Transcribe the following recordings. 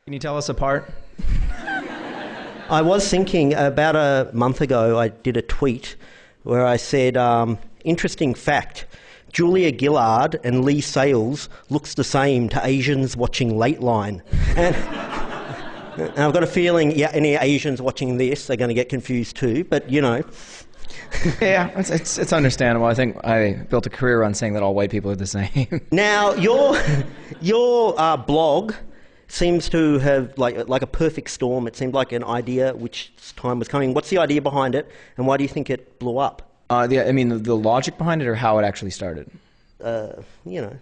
Can you tell us apart? I was thinking about a month ago, I did a tweet where I said, interesting fact, Julia Gillard and Lee Sales looks the same to Asians watching Lateline. And I've got a feeling, yeah, any Asians watching this are going to get confused too, but you know. Yeah, it's understandable. I think I built a career on saying that all white people are the same. Now, your blog seems to have like a perfect storm. It seemed like an idea which time was coming. What's the idea behind it, and why do you think it blew up? I mean, the logic behind it, or how it actually started? You know.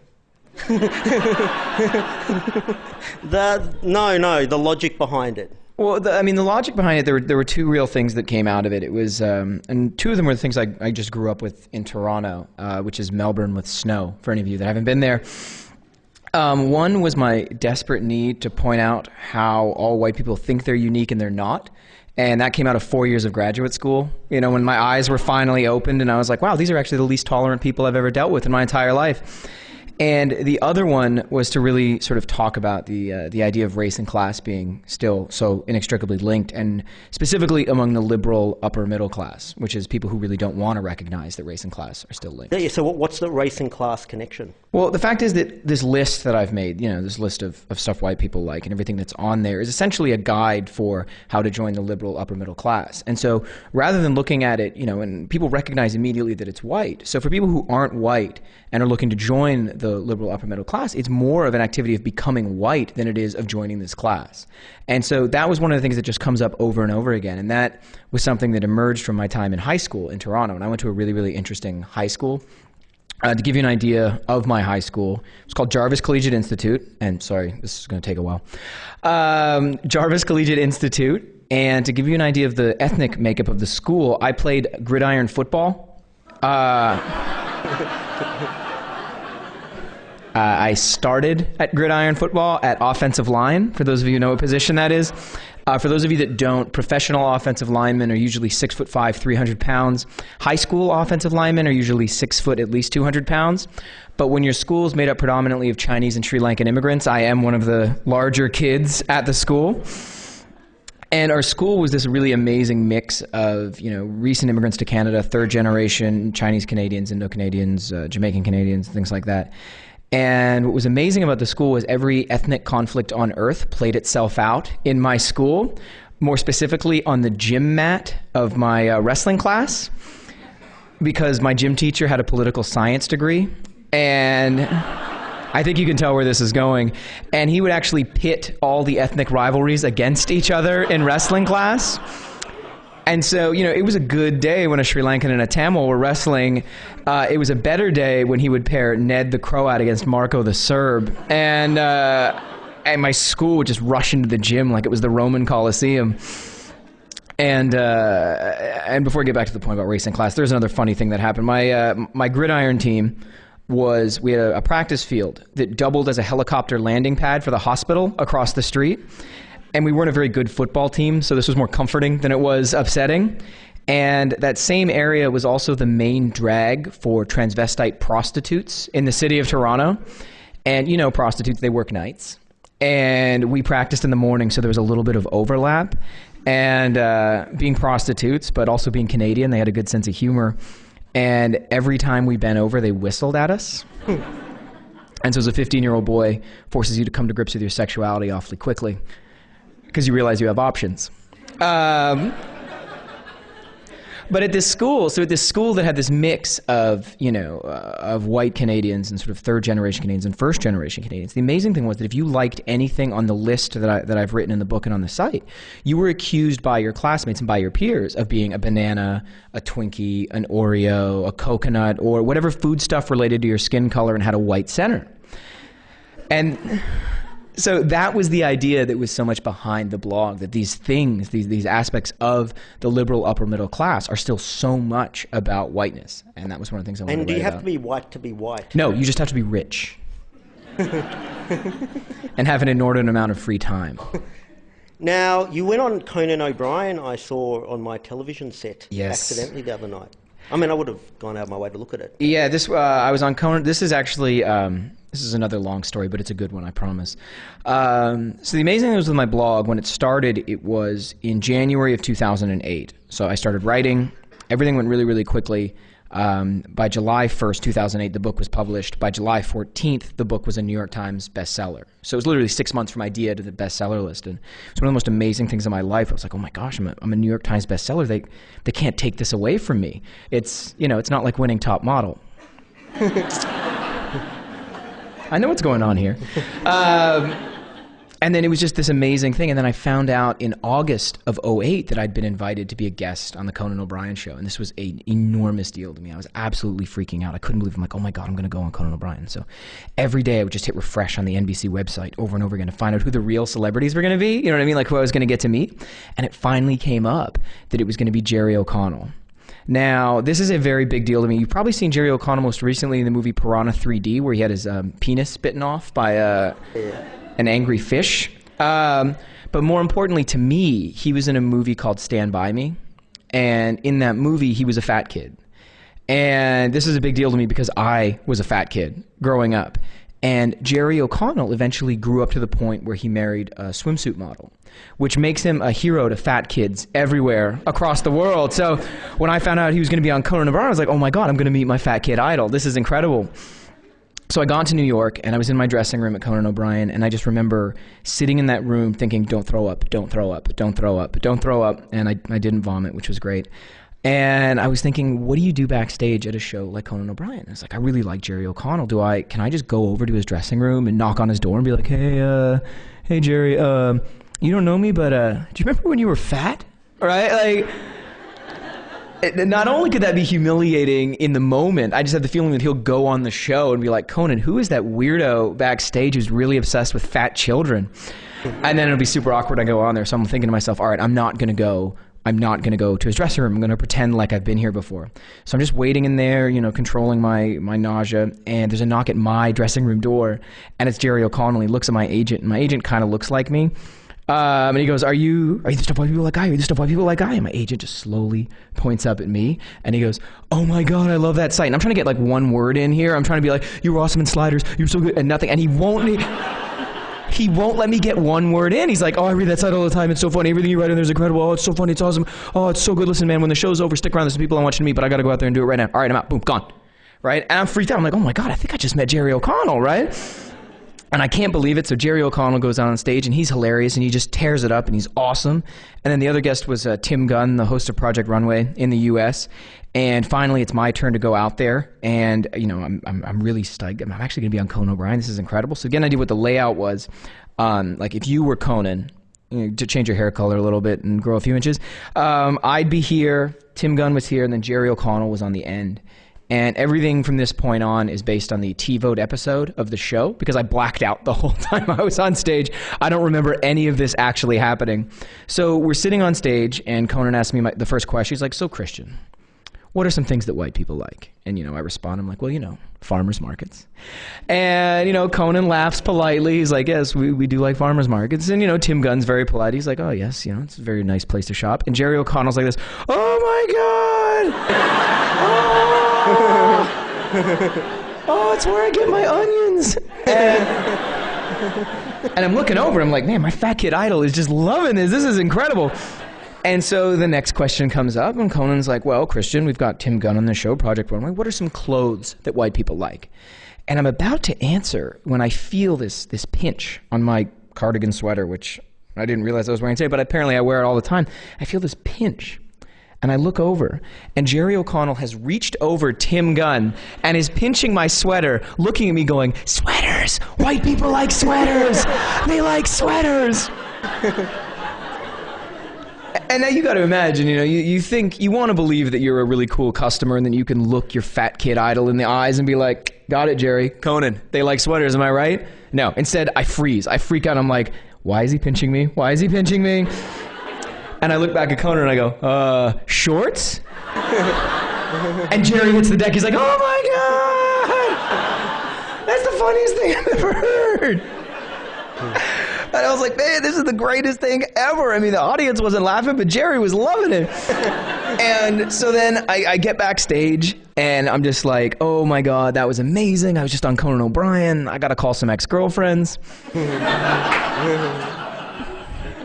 The logic behind it. Well, the logic behind it, there were two real things that came out of it. It was, and two of them were the things I just grew up with in Toronto, which is Melbourne with snow, for any of you that haven't been there. One was my desperate need to point out how all white people think they're unique and they're not. And that came out of 4 years of graduate school, you know, when my eyes were finally opened and I was like, wow, these are actually the least tolerant people I've ever dealt with in my entire life. And the other one was to really sort of talk about the idea of race and class being still so inextricably linked, and specifically among the liberal upper middle class, which is people who really don't want to recognize that race and class are still linked. Yeah, so what's the race and class connection? Well, the fact is that this list that I've made, you know, this list of stuff white people like and everything that's on there is essentially a guide for how to join the liberal upper middle class. And so rather than looking at it, you know, and people recognize immediately that it's white. So for people who aren't white and are looking to join the liberal upper middle class, it's more of an activity of becoming white than it is of joining this class. And so that was one of the things that just comes up over and over again. And that was something that emerged from my time in high school in Toronto. And I went to a really, really interesting high school. To give you an idea of my high school, it's called Jarvis Collegiate Institute. And sorry, this is going to take a while. Jarvis Collegiate Institute. And to give you an idea of the ethnic makeup of the school, I played gridiron football. I started at gridiron football at offensive line, for those of you who know what position that is. For those of you that don't, professional offensive linemen are usually 6'5", 300 pounds. High school offensive linemen are usually 6 foot, at least 200 pounds. But when your school is made up predominantly of Chinese and Sri Lankan immigrants, I am one of the larger kids at the school. And our school was this really amazing mix of, you know, recent immigrants to Canada, third generation Chinese Canadians, Indo-Canadians, Jamaican Canadians, things like that. And what was amazing about the school was every ethnic conflict on earth played itself out in my school, more specifically on the gym mat of my wrestling class, because my gym teacher had a political science degree. And I think you can tell where this is going. And he would actually pit all the ethnic rivalries against each other in wrestling class. And so, you know, it was a good day when a Sri Lankan and a Tamil were wrestling. It was a better day when he would pair Ned the Croat against Marco the Serb. And my school would just rush into the gym like it was the Roman Colosseum. And before I get back to the point about race and class, there's another funny thing that happened. My gridiron team we had a practice field that doubled as a helicopter landing pad for the hospital across the street. And we weren't a very good football team, so this was more comforting than it was upsetting. And that same area was also the main drag for transvestite prostitutes in the city of Toronto. And you know, prostitutes, they work nights. And we practiced in the morning, so there was a little bit of overlap. And being prostitutes, but also being Canadian, they had a good sense of humor. And every time we bent over, they whistled at us. And so as a 15-year-old boy, forces you to come to grips with your sexuality awfully quickly, because you realize you have options. But at this school that had this mix of, you know, of white Canadians and sort of third-generation Canadians and first-generation Canadians, the amazing thing was that if you liked anything on the list that I've written in the book and on the site, you were accused by your classmates and by your peers of being a banana, a Twinkie, an Oreo, a coconut, or whatever foodstuff related to your skin color and had a white center. And so that was the idea that was so much behind the blog, that these things, these aspects of the liberal upper middle class are still so much about whiteness. And that was one of the things I wanted to write about. And do you have to be white to be white? No, you just have to be rich. And have an inordinate amount of free time. Now, you went on Conan O'Brien, I saw on my television set Yes. accidentally the other night. I mean, I would have gone out of my way to look at it. Yeah, I was on Conan. This is This is another long story, but it's a good one, I promise. So the amazing thing was with my blog, when it started, it was in January of 2008. So I started writing. Everything went really, really quickly. By July 1st, 2008, the book was published. By July 14th, the book was a New York Times bestseller. So it was literally 6 months from idea to the bestseller list. And it's one of the most amazing things in my life. I was like, oh my gosh, I'm a New York Times bestseller. They can't take this away from me. It's, you know, it's not like winning top model. I know what's going on here. And then it was just this amazing thing. And then I found out in August of 2008 that I'd been invited to be a guest on the Conan O'Brien show. And this was an enormous deal to me. I was absolutely freaking out. I couldn't believe it. I'm like, oh my God, I'm going to go on Conan O'Brien. So every day I would just hit refresh on the NBC website over and over again to find out who the real celebrities were going to be. You know what I mean? Like who I was going to get to meet. And it finally came up that it was going to be Jerry O'Connell. Now, this is a very big deal to me. You've probably seen Jerry O'Connell most recently in the movie Piranha 3D, where he had his penis bitten off by an angry fish. But more importantly to me, he was in a movie called Stand By Me. And in that movie, he was a fat kid. And this is a big deal to me because I was a fat kid growing up. And Jerry O'Connell eventually grew up to the point where he married a swimsuit model, which makes him a hero to fat kids everywhere across the world. So when I found out he was going to be on Conan O'Brien, I was like, oh my God, I'm going to meet my fat kid idol. This is incredible. So I got to New York, and I was in my dressing room at Conan O'Brien, and I just remember sitting in that room thinking, don't throw up, don't throw up, don't throw up, don't throw up. And I didn't vomit, which was great. And I was thinking, what do you do backstage at a show like Conan O'Brien? And it's like, I really like Jerry O'Connell. Can I just go over to his dressing room and knock on his door and be like, hey Jerry, you don't know me, but do you remember when you were fat? Right? Like, not only could that be humiliating in the moment, I just had the feeling that he'll go on the show and be like, Conan, who is that weirdo backstage who's really obsessed with fat children? And then it'll be super awkward. I go on there. So I'm thinking to myself, all right, I'm not going to go to his dressing room. I'm going to pretend like I've been here before. So I'm just waiting in there, you know, controlling my nausea. And there's a knock at my dressing room door. And it's Jerry O'Connell. He looks at my agent. And my agent kind of looks like me. And he goes, are you the stuff white people like I? Are you the stuff white people like I? And my agent just slowly points up at me. And he goes, oh my God, I love that site. And I'm trying to get like one word in here. I'm trying to be like, you were awesome in Sliders. You're so good. And nothing. And he won't let me get one word in. He's like, oh, I read that site all the time. It's so funny. Everything you write in there is incredible. Oh, it's so funny. It's awesome. Oh, it's so good. Listen, man, when the show's over, stick around. There's some people I want you to meet, but I got to go out there and do it right now. All right, I'm out. Boom, gone. Right? And I'm freaked out. I'm like, oh my God, I think I just met Jerry O'Connell, right? And I can't believe it. So Jerry O'Connell goes on stage, and he's hilarious, and he just tears it up, and he's awesome. And then the other guest was Tim Gunn, the host of Project Runway in the U.S. And finally, it's my turn to go out there, and you know, I'm really stoked. I'm actually going to be on Conan O'Brien. This is incredible. So again, I did what the layout was. Like if you were Conan, you know, to change your hair color a little bit and grow a few inches, I'd be here. Tim Gunn was here, and then Jerry O'Connell was on the end. And everything from this point on is based on the T-Vote episode of the show, because I blacked out the whole time I was on stage. I don't remember any of this actually happening. So we're sitting on stage, and Conan asked me the first question. He's like, so Christian, what are some things that white people like? And, you know, I respond, I'm like, well, you know, farmers markets. And, you know, Conan laughs politely. He's like, yes, we do like farmers markets. And, you know, Tim Gunn's very polite. He's like, oh, yes, you know, it's a very nice place to shop. And Jerry O'Connell's like this, oh, my God. Oh, it's where I get my onions. And I'm looking over, I'm like, man, my fat kid idol is just loving this. This is incredible. And so the next question comes up, and Conan's like, well, Christian, we've got Tim Gunn on the show, Project Runway. What are some clothes that white people like? And I'm about to answer when I feel this pinch on my cardigan sweater, which I didn't realize I was wearing today, but apparently I wear it all the time. I feel this pinch. And I look over, and Jerry O'Connell has reached over Tim Gunn and is pinching my sweater, looking at me going, sweaters! White people like sweaters! They like sweaters! And now you got to imagine, you know, you think, you want to believe that you're a really cool customer, and then you can look your fat kid idol in the eyes and be like, got it, Jerry, Conan, they like sweaters, am I right? No, instead I freeze. I freak out. I'm like, why is he pinching me? Why is he pinching me? And I look back at Conan and I go, shorts? And Jerry hits the deck. He's like, oh my God! That's the funniest thing I've ever heard. And I was like, man, this is the greatest thing ever. I mean, the audience wasn't laughing, but Jerry was loving it. And so then I get backstage, and I'm just like, oh my God, that was amazing. I was just on Conan O'Brien. I got to call some ex-girlfriends.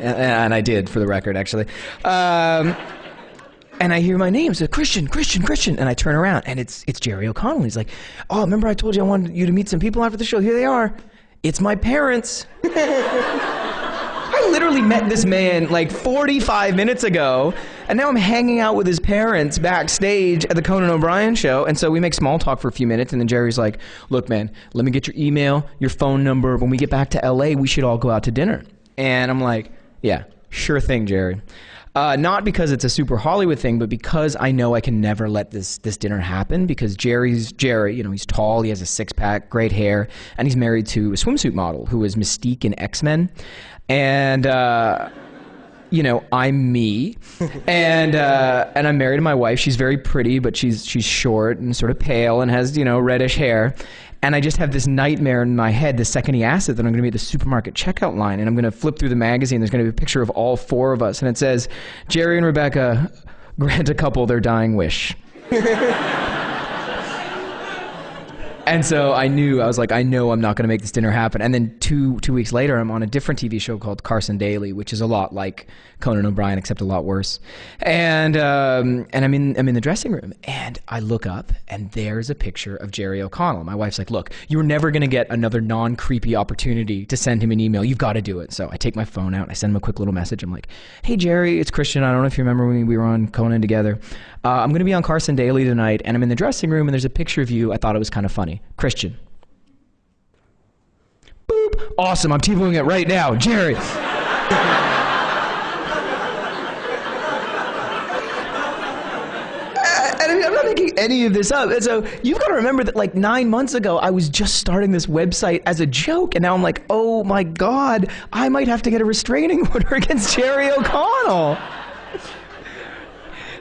And I did, for the record, actually. And I hear my name, so Christian, and I turn around, and it's Jerry O'Connell. He's like, oh, remember I told you I wanted you to meet some people after the show? Here they are. It's my parents. I literally met this man like 45 minutes ago, and now I'm hanging out with his parents backstage at the Conan O'Brien show. And so we make small talk for a few minutes, and then Jerry's like, look, man, let me get your email, your phone number. When we get back to LA, we should all go out to dinner. And I'm like, yeah, sure thing, Jerry. Not because it's a super Hollywood thing, but because I know I can never let this dinner happen, because Jerry, you know, he's tall, he has a six-pack, great hair, and he's married to a swimsuit model who is Mystique in X-Men. And, you know, I'm me, and I'm married to my wife. She's very pretty, but she's short and sort of pale and has, you know, reddish hair. And I just have this nightmare in my head the second he asks it that I'm going to be at the supermarket checkout line, and I'm going to flip through the magazine. There's going to be a picture of all four of us, and it says, Jerry and Rebecca grant a couple their dying wish. And so I was like, I know I'm not going to make this dinner happen. And then two weeks later, I'm on a different TV show called Carson Daly, which is a lot like Conan O'Brien, except a lot worse. And I'm in the dressing room, and I look up, and there's a picture of Jerry O'Connell. My wife's like, look, you're never going to get another non-creepy opportunity to send him an email. You've got to do it. So I take my phone out, and I send him a quick little message. I'm like, hey, Jerry, it's Christian. I don't know if you remember when we were on Conan together. I'm going to be on Carson Daly tonight, and I'm in the dressing room, and there's a picture of you. I thought it was kind of funny. Christian. Boop. Awesome. I'm TiVoing it right now. Jerry. And I'm not making any of this up. And so you've got to remember that like 9 months ago, I was just starting this website as a joke. And now I'm like, oh my God, I might have to get a restraining order against Jerry O'Connell.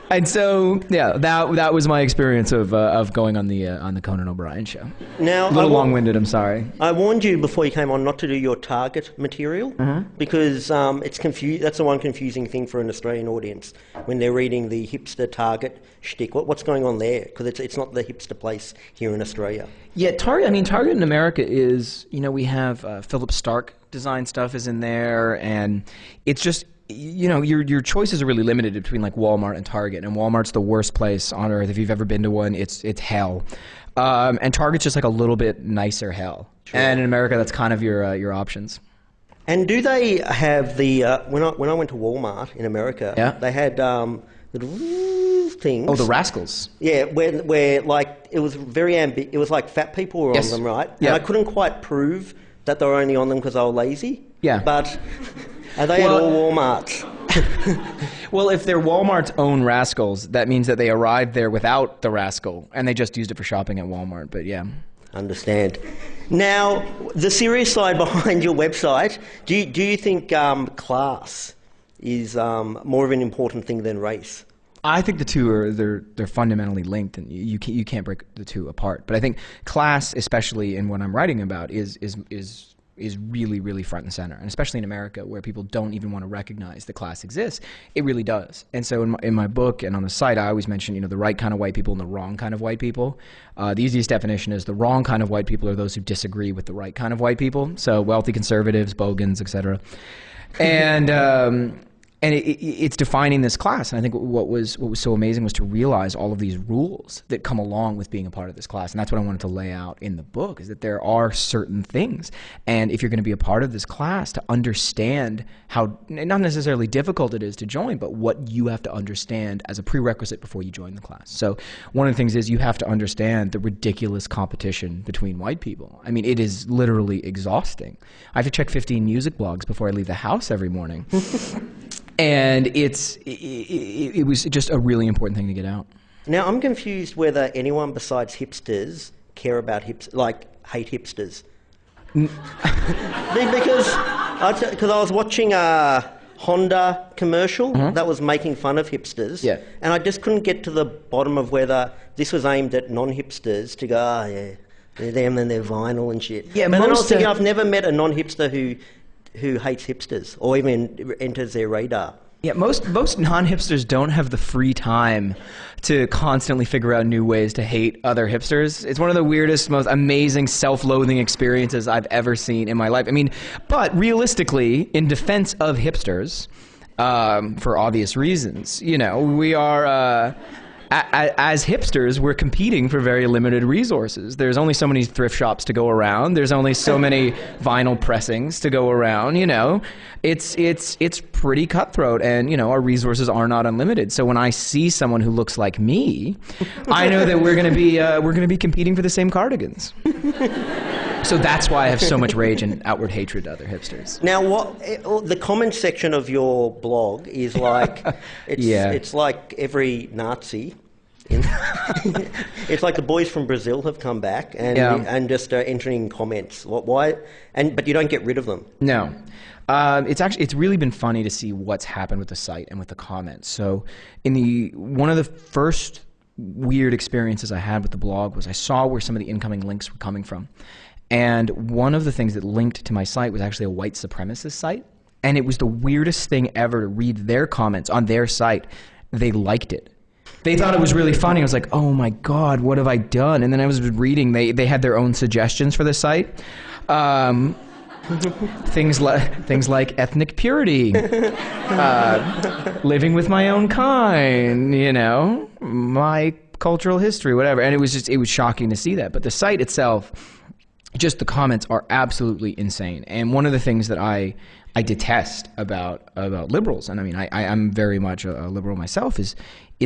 And so, yeah, that was my experience of going on the Conan O'Brien show. Now, a little long-winded, I'm sorry. I warned you before you came on not to do your target material, because it's that's the one confusing thing for an Australian audience when they're reading the hipster target shtick. What's going on there? Because it's not the hipster place here in Australia. Yeah, Target in America is, you know, we have Philip Stark design stuff is in there, and it's just, you know, your choices are really limited between like Walmart and Target, and Walmart's the worst place on earth. If you've ever been to one, it's hell. And Target's just like a little bit nicer hell. Sure. And in America, that's kind of your options. And do they have the when I went to Walmart in America, yeah, they had little things. Oh, the rascals. Yeah, where like it was very it was like fat people were on them, right? Yeah. And I couldn't quite prove that they were only on them because they were lazy. Yeah. But are they at all Walmarts? Well, if they're Walmart's own rascals, that means that they arrived there without the rascal, and they just used it for shopping at Walmart, but yeah. Understand. Now, the serious side behind your website, do you think class is more of an important thing than race? I think the two are they're fundamentally linked, and you can't break the two apart. But I think class, especially in what I'm writing about, is really, really front and center, and especially in America, where people don't even want to recognize that class exists, it really does. And so in my book and on the site, I always mention, you know, the right kind of white people and the wrong kind of white people. The easiest definition is the wrong kind of white people are those who disagree with the right kind of white people. So wealthy conservatives, bogans, etc. And it's defining this class. And I think what was so amazing was to realize all of these rules that come along with being a part of this class. And that's what I wanted to lay out in the book, is that there are certain things. And if you're going to be a part of this class, to understand how, not necessarily difficult it is to join, but what you have to understand as a prerequisite before you join the class. So one of the things is you have to understand the ridiculous competition between white people. I mean, it is literally exhausting. I have to check 15 music blogs before I leave the house every morning. And it was just a really important thing to get out. Now, I'm confused whether anyone besides hipsters care about hate hipsters. Because I was watching a Honda commercial that was making fun of hipsters, and I just couldn't get to the bottom of whether this was aimed at non-hipsters to go, oh yeah, they're them and they're vinyl and shit. Yeah, but then I was thinking, I've never met a non-hipster who hates hipsters or even enters their radar. Yeah, most non-hipsters don't have the free time to constantly figure out new ways to hate other hipsters. It's one of the weirdest, most amazing self-loathing experiences I've ever seen in my life. I mean, but realistically, in defense of hipsters, for obvious reasons, you know, we are... as hipsters, we're competing for very limited resources. There's only so many thrift shops to go around. There's only so many vinyl pressings to go around. You know, it's pretty cutthroat, and you know our resources are not unlimited. So when I see someone who looks like me, I know that we're going to be competing for the same cardigans. So that's why I have so much rage and outward hatred to other hipsters. Now, the comment section of your blog is like, it's like every Nazi. It's like the boys from Brazil have come back and just entering comments. Why? But you don't get rid of them. No. It's really been funny to see what's happened with the site and with the comments. So one of the first weird experiences I had with the blog was I saw where some of the incoming links were coming from. And one of the things that linked to my site was actually a white supremacist site. And it was the weirdest thing ever to read their comments on their site. They liked it. They thought it was really funny. I was like, oh my God, what have I done? And then I was reading, they had their own suggestions for the site. Things like ethnic purity, living with my own kind, you know, my cultural history, whatever. And it was shocking to see that. But the site itself, just the comments are absolutely insane. And one of the things that I detest about liberals, and I mean, I'm very much a liberal myself, is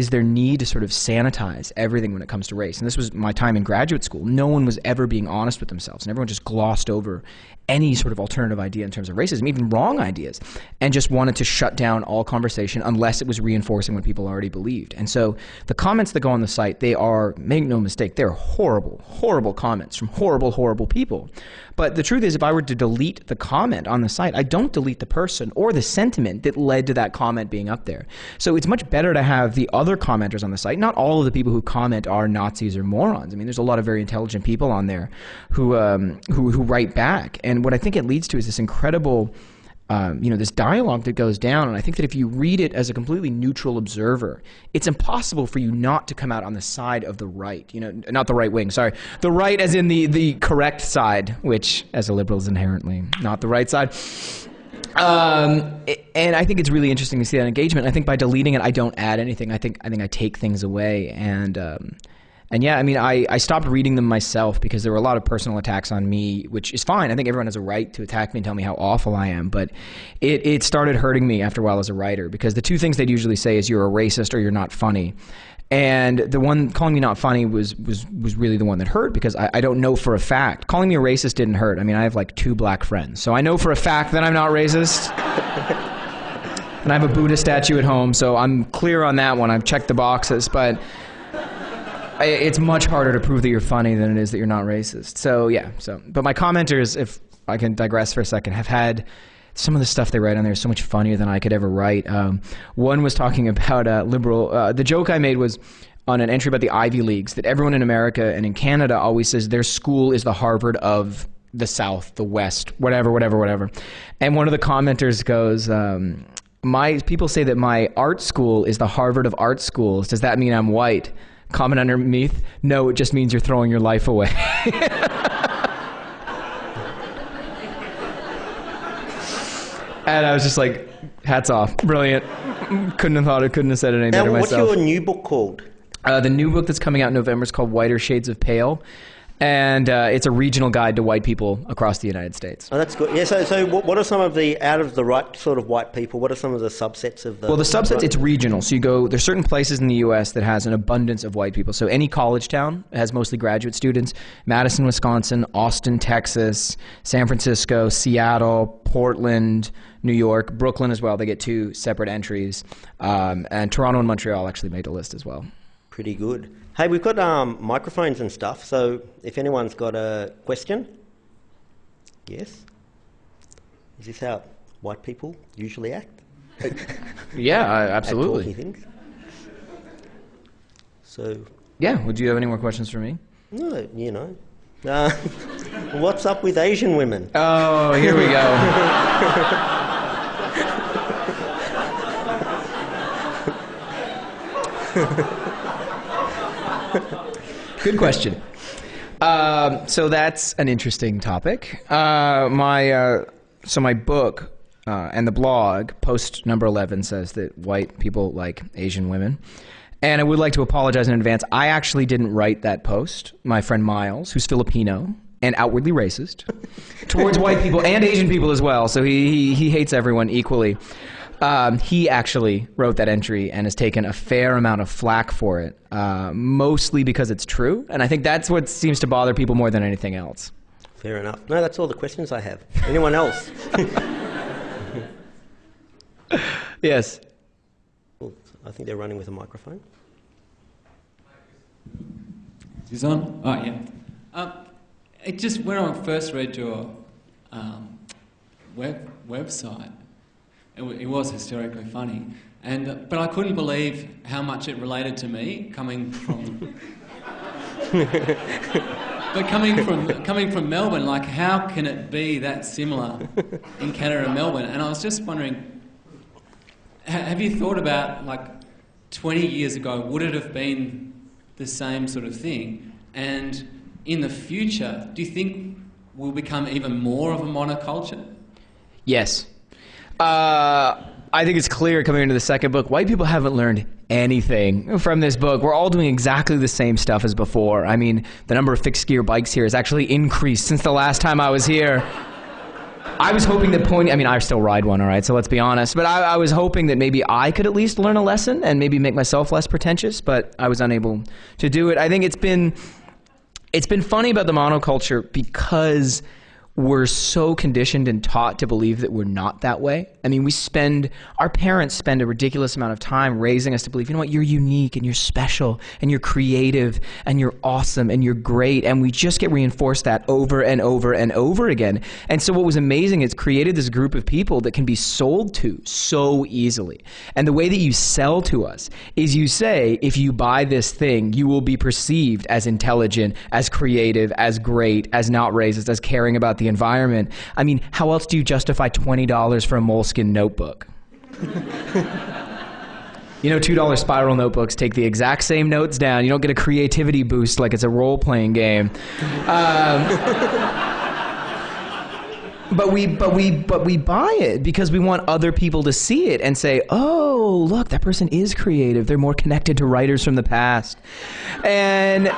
their need to sort of sanitize everything when it comes to race. And this was my time in graduate school. No one was ever being honest with themselves, and everyone just glossed over any sort of alternative idea in terms of racism, even wrong ideas, and just wanted to shut down all conversation unless it was reinforcing what people already believed. And so the comments that go on the site, they are, make no mistake, they're horrible, horrible comments from horrible, horrible people. But the truth is, if I were to delete the comment on the site, I don't delete the person or the sentiment that led to that comment being up there. So it's much better to have the other commenters on the site. Not all of the people who comment are Nazis or morons. I mean, there's a lot of very intelligent people on there who write back. And what I think it leads to is this incredible, this dialogue that goes down. And I think that if you read it as a completely neutral observer, it's impossible for you not to come out on the side of the right. You know, not the right wing, sorry. The right as in the correct side, which as a liberal is inherently not the right side. And I think it's really interesting to see that engagement. I think by deleting it, I don't add anything. I think I take things away. And yeah, I mean, I stopped reading them myself because there were a lot of personal attacks on me, which is fine. I think everyone has a right to attack me and tell me how awful I am. But it started hurting me after a while as a writer, because the two things they'd usually say is you're a racist or you're not funny. And the one calling me not funny was really the one that hurt, because I don't know for a fact. Calling me a racist didn't hurt. I mean, I have like 2 black friends. So I know for a fact that I'm not racist. And I have a Buddha statue at home, so I'm clear on that one. I've checked the boxes. But it's much harder to prove that you're funny than it is that you're not racist. So yeah. But my commenters, if I can digress for a second, have had some of the stuff they write on there is so much funnier than I could ever write. One was talking about liberal. The joke I made was on an entry about the Ivy Leagues, that everyone in America and in Canada always says their school is the Harvard of the South, the West, whatever. And one of the commenters goes, people say that my art school is the Harvard of art schools. Does that mean I'm white? Comment underneath, no, it just means you're throwing your life away. And I was just like, hats off, brilliant. Couldn't have said it any better myself. What's your new book called? The new book that's coming out in November is called Whiter Shades of Pale. And it's a regional guide to white people across the United States. Oh, that's good. Yeah. So what are some of the, out of the right sort of white people, what are some of the subsets of the? Well, the subsets, it's regional. So there's certain places in the U.S. that has an abundance of white people. So any college town has mostly graduate students. Madison, Wisconsin, Austin, Texas, San Francisco, Seattle, Portland, New York, Brooklyn as well. They get 2 separate entries. And Toronto and Montreal actually made a list as well. Pretty good. Hey, we've got microphones and stuff, so if anyone's got a question. Yes? Is this how white people usually act? Yeah, absolutely. At talking things? So... Yeah, would you have any more questions for me? No, you know. What's up with Asian women? Oh, here we go. Good question. So that's an interesting topic. So my book and the blog, post number 11, says that white people like Asian women. And I would like to apologize in advance. I actually didn't write that post. My friend Miles, who's Filipino and outwardly racist towards white people and Asian people as well, so he hates everyone equally. He actually wrote that entry and has taken a fair amount of flack for it, mostly because it's true. And I think that's what seems to bother people more than anything else. Fair enough. No, that's all the questions I have. Anyone else? Yes. Well, I think they're running with a microphone. Is this on? Oh, yeah. It just, when I first read your website, it was hysterically funny, but I couldn't believe how much it related to me coming from. But coming from Melbourne, like, how can it be that similar in Canada and Melbourne? And I was just wondering, have you thought about, like, 20 years ago, would it have been the same sort of thing? And in the future, do you think we'll become even more of a monoculture? Yes. I think it's clear coming into the second book, white people haven't learned anything from this book. We're all doing exactly the same stuff as before. I mean, the number of fixed gear bikes here has actually increased since the last time I was here. I was hoping that I still ride one, all right, so let's be honest, but I was hoping that maybe I could at least learn a lesson and maybe make myself less pretentious, but I was unable to do it. I think it's been funny about the monoculture because we're so conditioned and taught to believe that we're not that way. I mean, our parents spend a ridiculous amount of time raising us to believe, you know what, you're unique and you're special and you're creative and you're awesome and you're great. And we just get reinforced that over and over and over again. And so what was amazing, it's created this group of people that can be sold to so easily. And the way that you sell to us is you say, if you buy this thing, you will be perceived as intelligent, as creative, as great, as not racist, as caring about the environment. I mean, how else do you justify $20 for a moleskin notebook? You know, $2 spiral notebooks take the exact same notes down. You don't get a creativity boost like it's a role-playing game. But we buy it because we want other people to see it and say, oh, look, that person is creative. They're more connected to writers from the past. And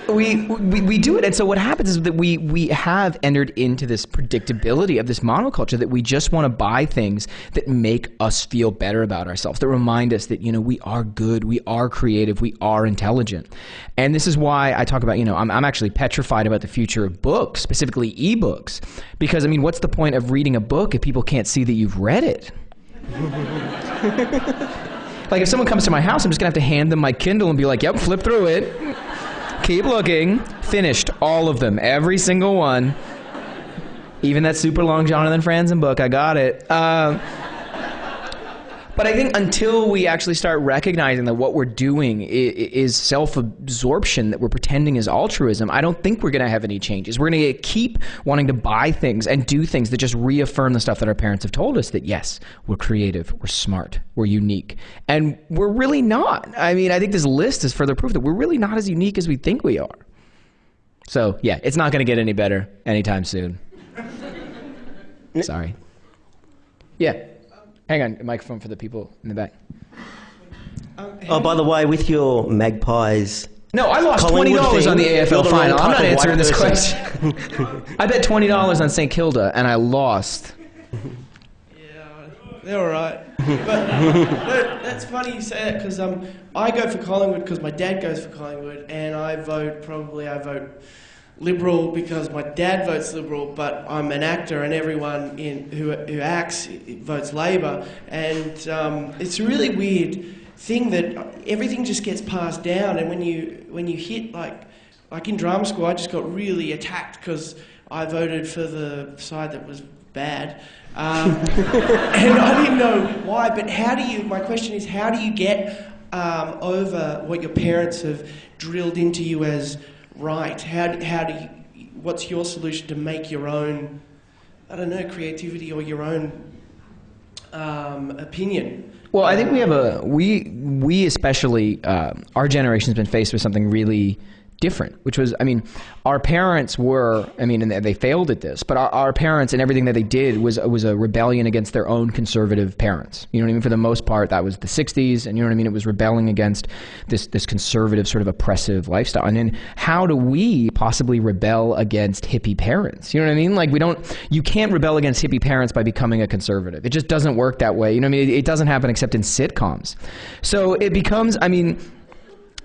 we do it. And so what happens is that we have entered into this predictability of this monoculture, that we just want to buy things that make us feel better about ourselves, that remind us that, you know, we are good, we are creative, we are intelligent. And this is why I talk about, you know, I'm actually petrified about the future of books, specifically ebooks, because, I mean, what's the point of reading a book if people can't see that you've read it? Like, if someone comes to my house, I'm just gonna have to hand them my Kindle and be like, yep, flip through it. Keep looking. Finished all of them, every single one. Even that super long Jonathan Franzen book, I got it. But I think until we actually start recognizing that what we're doing is self-absorption, that we're pretending is altruism, I don't think we're going to have any changes. We're going to keep wanting to buy things and do things that just reaffirm the stuff that our parents have told us, that yes, we're creative, we're smart, we're unique. And we're really not. I mean, I think this list is further proof that we're really not as unique as we think we are. So, yeah, it's not going to get any better anytime soon. Sorry. Yeah. Hang on, a microphone for the people in the back. Oh, by the way, with your Magpies... No, I lost $20 on the AFL final. I'm not answering this question. I bet $20 on St. Kilda, and I lost. Yeah, they're all right. But that's funny you say that, because I go for Collingwood because my dad goes for Collingwood, and I vote Liberal because my dad votes Liberal, but I'm an actor and everyone who acts votes Labor. And it's a really weird thing that everything just gets passed down, and when you hit, like in drama school, I just got really attacked because I voted for the side that was bad. And I didn't know why, but my question is, how do you get over what your parents have drilled into you as right? What's your solution to make your own, I don't know, creativity or your own opinion. Well, I think we especially, our generation's been faced with something really different, which was, I mean, our parents were, I mean, and they failed at this, but our parents and everything that they did was a rebellion against their own conservative parents. You know what I mean? For the most part, that was the 60s, and you know what I mean? It was rebelling against this conservative sort of oppressive lifestyle. And then how do we possibly rebel against hippie parents? You know what I mean? Like, you can't rebel against hippie parents by becoming a conservative. It just doesn't work that way. You know what I mean? It doesn't happen except in sitcoms. So it becomes, I mean,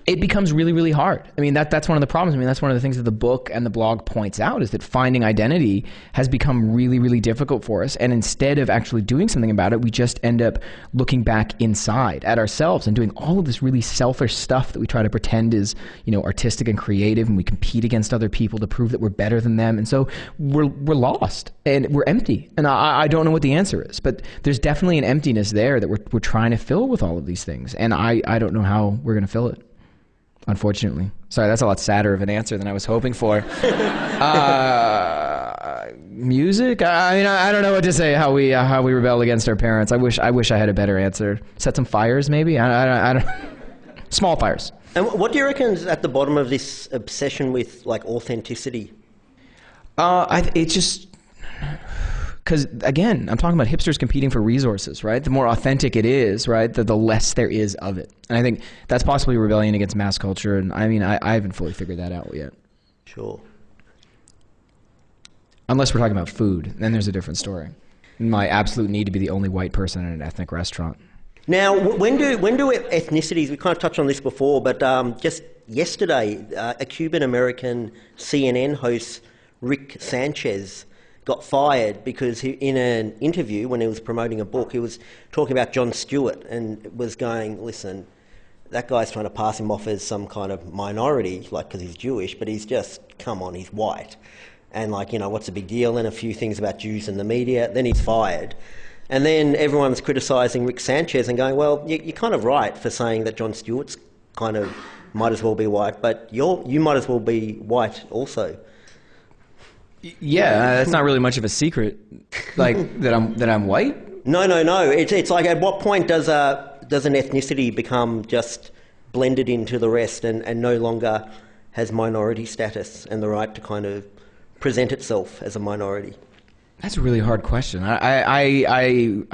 it becomes really, really hard. I mean, that's one of the problems. I mean, that's one of the things that the book and the blog points out, is that finding identity has become really, really difficult for us. And instead of actually doing something about it, we just end up looking back inside at ourselves and doing all of this really selfish stuff that we try to pretend is, you know, artistic and creative, and we compete against other people to prove that we're better than them. And so we're lost and we're empty. And I don't know what the answer is, but there's definitely an emptiness there that we're trying to fill with all of these things. And I don't know how we're going to fill it, unfortunately. Sorry, that's a lot sadder of an answer than I was hoping for. Music? I mean, I don't know what to say. How we rebel against our parents. I wish I had a better answer. Set some fires, maybe. I don't. Small fires. And what do you reckon is at the bottom of this obsession with like authenticity? It's just because, again, I'm talking about hipsters competing for resources, right? The more authentic it is, right, the less there is of it. And I think that's possibly a rebellion against mass culture. And I mean, I haven't fully figured that out yet. Sure. Unless we're talking about food, then there's a different story. My absolute need to be the only white person in an ethnic restaurant. Now, when do ethnicities, we kind of touched on this before, but just yesterday, a Cuban-American CNN host, Rick Sanchez, got fired because in an interview when he was promoting a book, he was talking about John Stewart and was going, listen, that guy's trying to pass him off as some kind of minority, like because he's Jewish, but he's just, come on, he's white. And like, you know, what's the big deal? And a few things about Jews in the media. Then he's fired. And then everyone's criticising Rick Sanchez and going, well, you're kind of right for saying that John Stewart's kind of might as well be white, but you might as well be white also. Yeah, that's not really much of a secret, like that I'm white. No. It's like, at what point does an ethnicity become just blended into the rest and no longer has minority status and the right to kind of present itself as a minority? That's a really hard question. I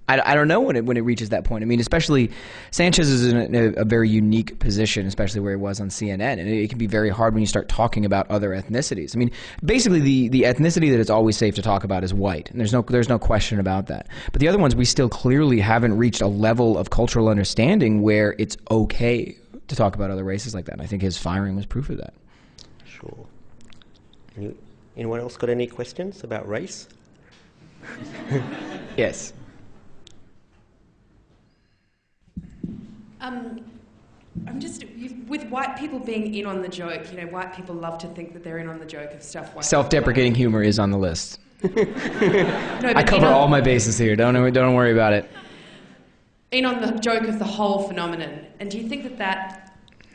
don't know when it reaches that point. I mean, especially Sanchez is in a very unique position, especially where he was on CNN, and it can be very hard when you start talking about other ethnicities. I mean, basically the ethnicity that it's always safe to talk about is white, and there's no question about that. But the other ones, we still clearly haven't reached a level of cultural understanding where it's okay to talk about other races like that. And I think his firing was proof of that. Sure. Anyone else got any questions about race? Yes. I'm just, with white people being in on the joke, you know, white people love to think that they're in on the joke of stuff. Self-deprecating humor is on the list. No, I cover all my bases here. Don't worry about it. In on the joke of the whole phenomenon. And do you think that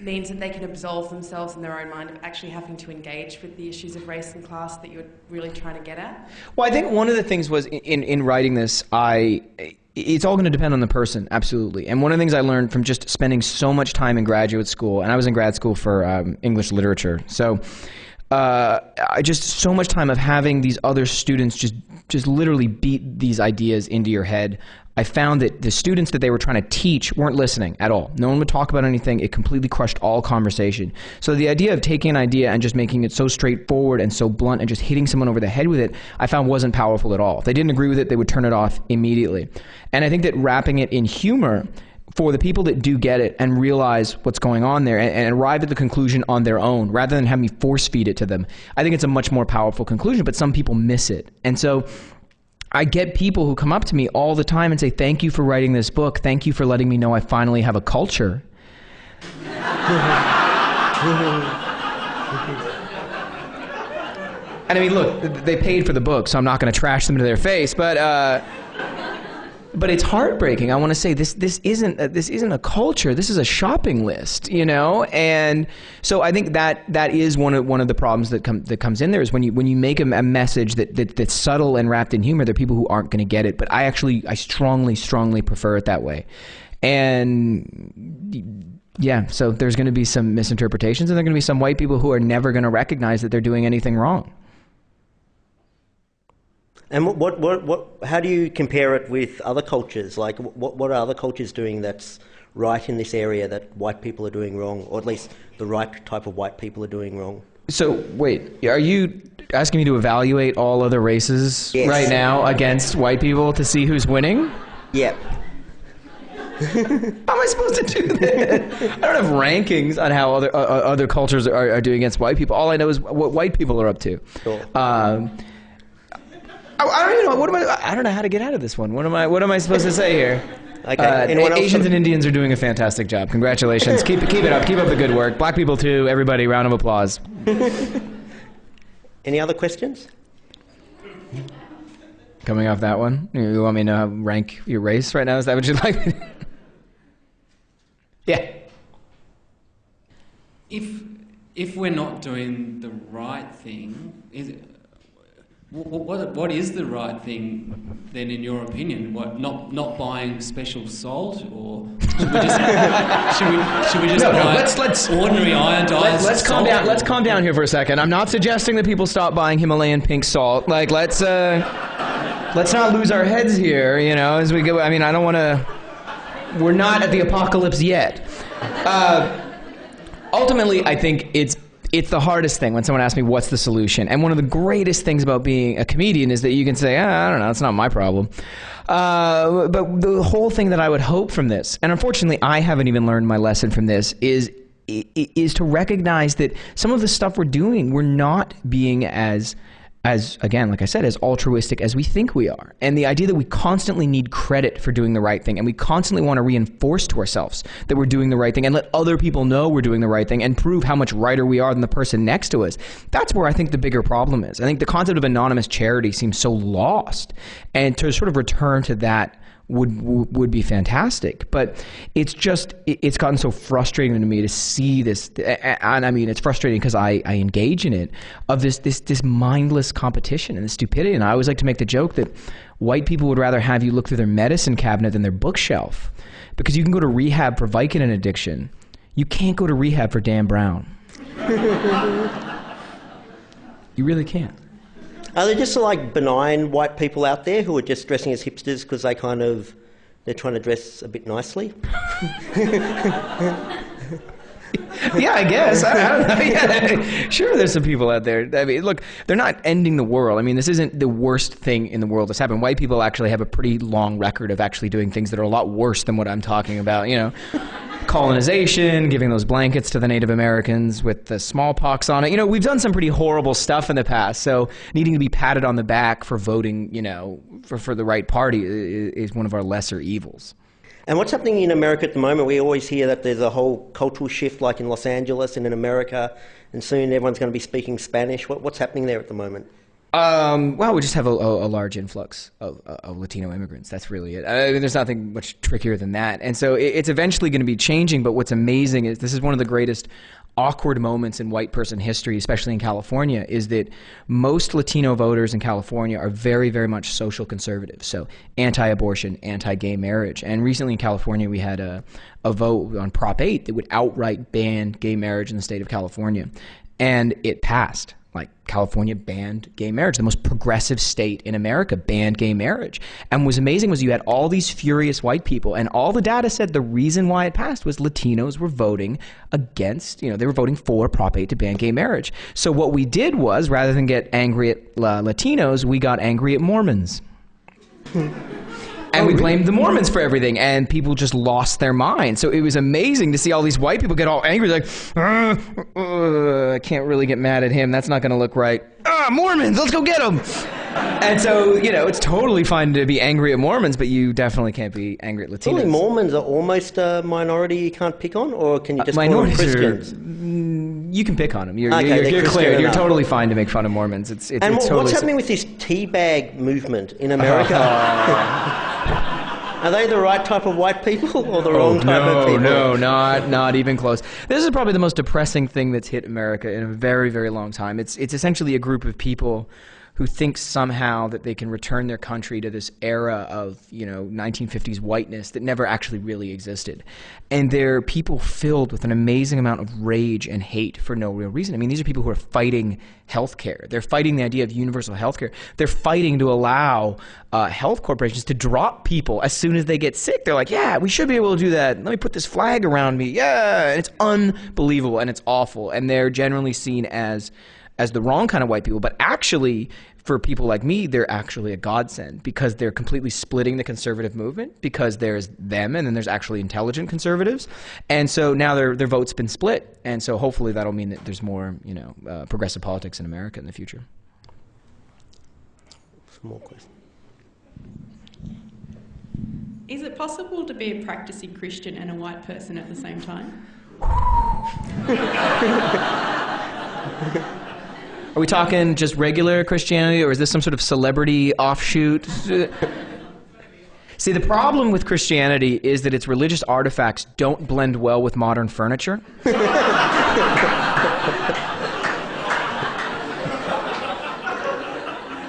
means that they can absolve themselves in their own mind of actually having to engage with the issues of race and class that you're really trying to get at? Well, I think one of the things was in writing this, it's all going to depend on the person, absolutely. And one of the things I learned from just spending so much time in graduate school, and I was in grad school for English literature, so I just so much time of having these other students just literally beat these ideas into your head. I found that the students that they were trying to teach weren't listening at all. No one would talk about anything. It completely crushed all conversation. So the idea of taking an idea and just making it so straightforward and so blunt and just hitting someone over the head with it, I found wasn't powerful at all. If they didn't agree with it, they would turn it off immediately. And I think that wrapping it in humor, for the people that do get it and realize what's going on there and arrive at the conclusion on their own, rather than have me force feed it to them, I think it's a much more powerful conclusion, but some people miss it. And so I get people who come up to me all the time and say, thank you for writing this book. Thank you for letting me know I finally have a culture. And I mean, look, they paid for the book, so I'm not going to trash them to their face, but But it's heartbreaking. I want to say this isn't a culture. This is a shopping list, you know. And so I think that is one of the problems that comes in there is when you make a message that's subtle and wrapped in humor, there are people who aren't going to get it. But I strongly prefer it that way. And yeah, so there's going to be some misinterpretations, and there are going to be some white people who are never going to recognize that they're doing anything wrong. And how do you compare it with other cultures? Like, what are other cultures doing that's right in this area that white people are doing wrong, or at least the right type of white people are doing wrong? So, wait, are you asking me to evaluate all other races right now against white people to see who's winning? Yeah. How am I supposed to do that? I don't have rankings on how other cultures are doing against white people. All I know is what white people are up to. Sure. I don't even know. I don't know how to get out of this one. What am I supposed to say here? Okay. Asians and Indians are doing a fantastic job. Congratulations. Keep it up. Keep up the good work. Black people too. Everybody, round of applause. Any other questions? Coming off that one, you want me to rank your race right now? Is that what you'd like? Yeah. If we're not doing the right thing, what is the right thing then, in your opinion? What, not buying special salt, or should we just buy let's ordinary iodized let's calm salt? down. Let's calm down here for a second. I'm not suggesting that people stop buying Himalayan pink salt. Like let's not lose our heads here, you know, as we go. I mean, I don't want to. We're not at the apocalypse yet. Ultimately, I think it's the hardest thing when someone asks me what's the solution. And one of the greatest things about being a comedian is that you can say, I don't know, it's not my problem. But the whole thing that I would hope from this, and unfortunately I haven't even learned my lesson from this, is to recognize that some of the stuff we're doing, we're not being as again, like I said, as altruistic as we think we are. And the idea that we constantly need credit for doing the right thing, and we constantly want to reinforce to ourselves that we're doing the right thing and let other people know we're doing the right thing and prove how much righter we are than the person next to us. That's where I think the bigger problem is. I think the concept of anonymous charity seems so lost, and to sort of return to that would be fantastic. But it's gotten so frustrating to me to see this, and I mean it's frustrating because I engage in it, of this mindless competition and this stupidity. And I always like to make the joke that white people would rather have you look through their medicine cabinet than their bookshelf, because you can go to rehab for Vicodin addiction. You can't go to rehab for Dan Brown. You really can't. Are there just like benign white people out there who are just dressing as hipsters because they're trying to dress a bit nicely? Yeah, I guess. I don't know. Yeah. Sure, there's some people out there. I mean, look, they're not ending the world. I mean, this isn't the worst thing in the world that's happened. White people actually have a pretty long record of actually doing things that are a lot worse than what I'm talking about, you know. Colonization, giving those blankets to the Native Americans with the smallpox on it. You know, we've done some pretty horrible stuff in the past, so needing to be patted on the back for voting, you know, for the right party is one of our lesser evils. And what's happening in America at the moment? We always hear that there's a whole cultural shift, like in Los Angeles and in America, and soon everyone's going to be speaking Spanish. What's happening there at the moment? Well, we just have a large influx of Latino immigrants. That's really it. I mean, there's nothing much trickier than that. And so it's eventually going to be changing, but what's amazing is this is one of the greatest awkward moments in white person history, especially in California, is that most Latino voters in California are very, very much social conservative. So anti-abortion, anti-gay marriage. And recently in California, we had a vote on Prop 8 that would outright ban gay marriage in the state of California. And it passed. Like, California banned gay marriage. The most progressive state in America banned gay marriage. And what was amazing was you had all these furious white people, and all the data said the reason why it passed was Latinos were voting against, you know, they were voting for Prop 8 to ban gay marriage. So what we did was, rather than get angry at Latinos, we got angry at Mormons. And we blamed the Mormons for everything, and people just lost their minds. So it was amazing to see all these white people get all angry, like, I can't really get mad at him. That's not going to look right. Mormons, let's go get them. And so, you know, it's totally fine to be angry at Mormons, but you definitely can't be angry at Latinos. Surely Mormons are almost a minority you can't pick on, or can you just call them Christians? You can pick on them. You're Christian clear. You're enough. Totally fine to make fun of Mormons. It's and totally what's happening with this teabag movement in America? Are they the right type of white people or the wrong type of people? No, not even close. This is probably the most depressing thing that's hit America in a very, very long time. It's essentially a group of people who think somehow that they can return their country to this era of, 1950s whiteness that never actually really existed. And they're people filled with an amazing amount of rage and hate for no real reason. I mean, these are people who are fighting healthcare. They're fighting the idea of universal healthcare. They're fighting to allow health corporations to drop people as soon as they get sick. They're like, yeah, we should be able to do that. Let me put this flag around me. Yeah, and it's unbelievable and it's awful. And they're generally seen as the wrong kind of white people, but actually, for people like me, they're actually a godsend because they're completely splitting the conservative movement because there's them and then there's actually intelligent conservatives. And so now their vote's been split. And so hopefully that'll mean that there's more, progressive politics in America in the future. Small question. Is it possible to be a practicing Christian and a white person at the same time? Are we talking just regular Christianity, or is this some sort of celebrity offshoot? See, the problem with Christianity is that its religious artifacts don't blend well with modern furniture.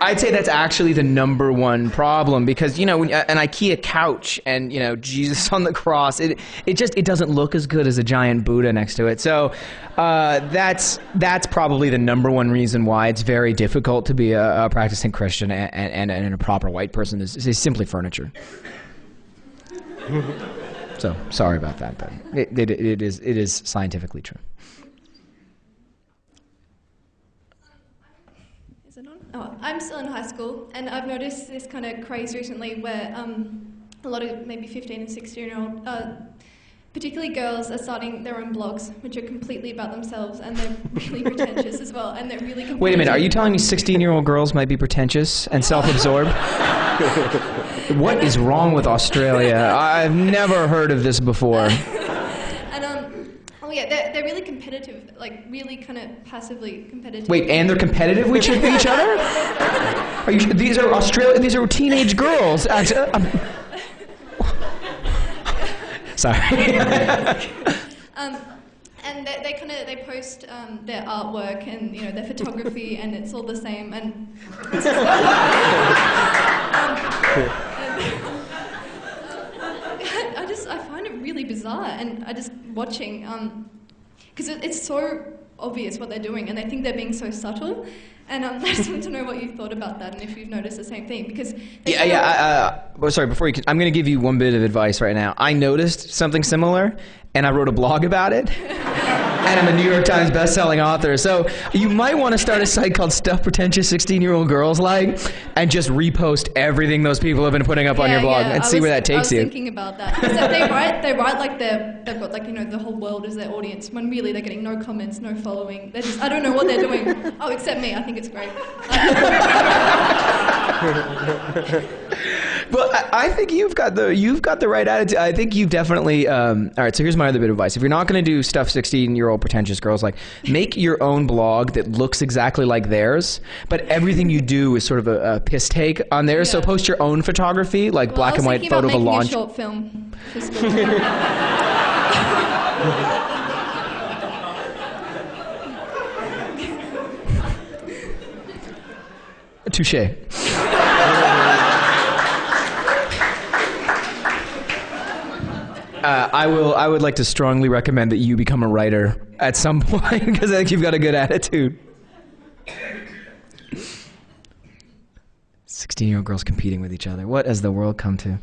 I'd say that's actually the number one problem because, when an IKEA couch and, Jesus on the cross, it doesn't look as good as a giant Buddha next to it. So that's probably the number one reason why it's very difficult to be a practicing Christian and a proper white person is simply furniture. So sorry about that, but it is scientifically true. Oh, I'm still in high school, and I've noticed this kind of craze recently where a lot of maybe 15 and 16-year-old, particularly girls, are starting their own blogs, which are completely about themselves, and they're really pretentious as well, and they're really competitive. Wait a minute, are you telling me 16-year-old girls might be pretentious and self-absorbed? What is wrong with Australia? I've never heard of this before. They're really competitive, like really kind of passively competitive. Wait, and they're competitive with each other? These are teenage girls. Sorry. And they post their artwork and their photography, and it's all the same. And I find it really bizarre, and I just watching because it's so obvious what they're doing, and they think they're being so subtle. And I just want to know what you thought about that, and if you've noticed the same thing, because sorry, before you, I'm going to give you one bit of advice right now. I noticed something similar, and I wrote a blog about it. And I'm a New York Times best-selling author. So you might want to start a site called Stuff Pretentious 16-Year-Old Girls Like, and just repost everything those people have been putting up on your blog and see where that takes you. I was thinking about that. So they write like they've got like the whole world as their audience, when really they're getting no comments, no following. They're just, I don't know what they're doing. Oh, except me. I think it's great. Well, I think you've got the right attitude. I think you've definitely. All right. So here's my other bit of advice. If you're not going to do stuff 16-year-old pretentious girls like, make your own blog that looks exactly like theirs, but everything you do is sort of a piss take on theirs. Yeah. So post your own photography, like black and white photo of a launch. I was thinking about making a short film. Touché. I would like to strongly recommend that you become a writer at some point, because I think you've got a good attitude. 16-year-old girls competing with each other. What has the world come to?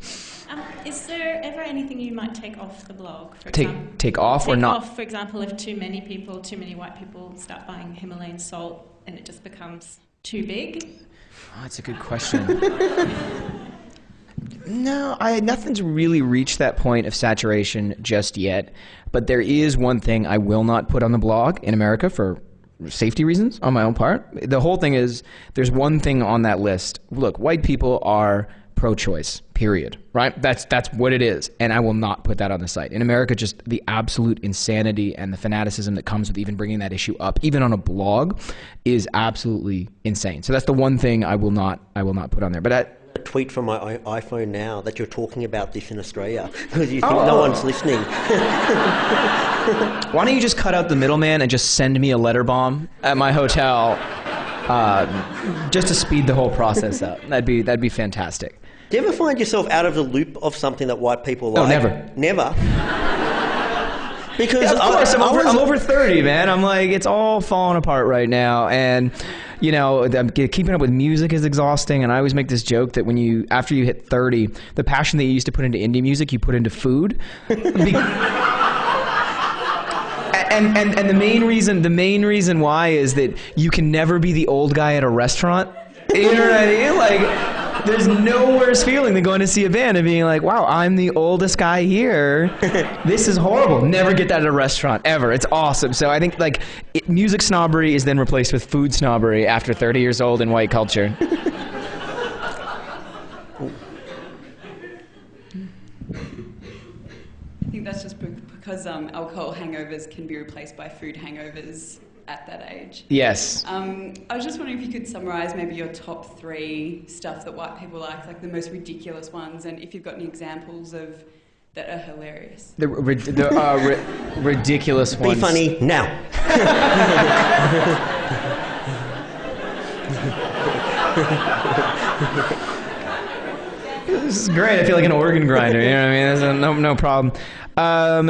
Is there ever anything you might take off the blog? Take off or not? Off, for example, if too many white people start buying Himalayan salt and it just becomes too big? Oh, that's a good question. No, nothing's really reached that point of saturation just yet. But there is one thing I will not put on the blog in America for safety reasons on my own part. The whole thing is, there's one thing on that list. Look, white people are pro-choice, period, right? That's what it is, and I will not put that on the site. In America, just the absolute insanity and the fanaticism that comes with even bringing that issue up, even on a blog, is absolutely insane. So that's the one thing I will not put on there. But a tweet from my iPhone now that you're talking about this in Australia because you think no one's listening. Why don't you just cut out the middleman and just send me a letter bomb at my hotel, just to speed the whole process up? That'd be fantastic. Do you ever find yourself out of the loop of something that white people like? Oh, never. Never? Because of course, I'm over 30, man. I'm like, it's all falling apart right now. And, you know, keeping up with music is exhausting. And I always make this joke that after you hit 30, the passion that you used to put into indie music, you put into food. And the main reason why is that you can never be the old guy at a restaurant. You know what I mean? Like, there's no worse feeling than going to see a band and being like, wow, I'm the oldest guy here. This is horrible. Never get that at a restaurant, ever. It's awesome. So I think, like, music snobbery is then replaced with food snobbery after 30 years old in white culture. I think that's just because alcohol hangovers can be replaced by food hangovers at that age. Yes. I was just wondering if you could summarise maybe your top 3 stuff that white people like the most ridiculous ones, and if you've got any examples of that are hilarious. The ridiculous ones. Be funny now. This is great. I feel like an organ grinder. You know what I mean? There's no problem.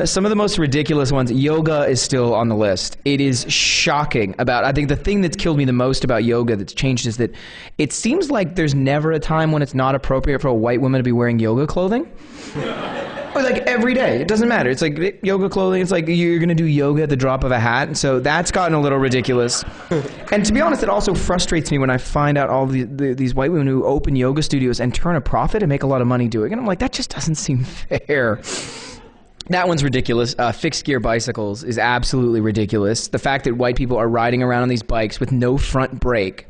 Some of the most ridiculous ones. Yoga is still on the list. It is shocking. I think the thing that's killed me the most about yoga that's changed is that it seems like there's never a time when it's not appropriate for a white woman to be wearing yoga clothing. Or like every day. It doesn't matter. It's like yoga clothing. It's like you're going to do yoga at the drop of a hat. And so that's gotten a little ridiculous. And to be honest, it also frustrates me when I find out all these white women who open yoga studios and turn a profit and make a lot of money doing it. And I'm like, that just doesn't seem fair. That one's ridiculous. Fixed gear bicycles is absolutely ridiculous. The fact that white people are riding around on these bikes with no front brake,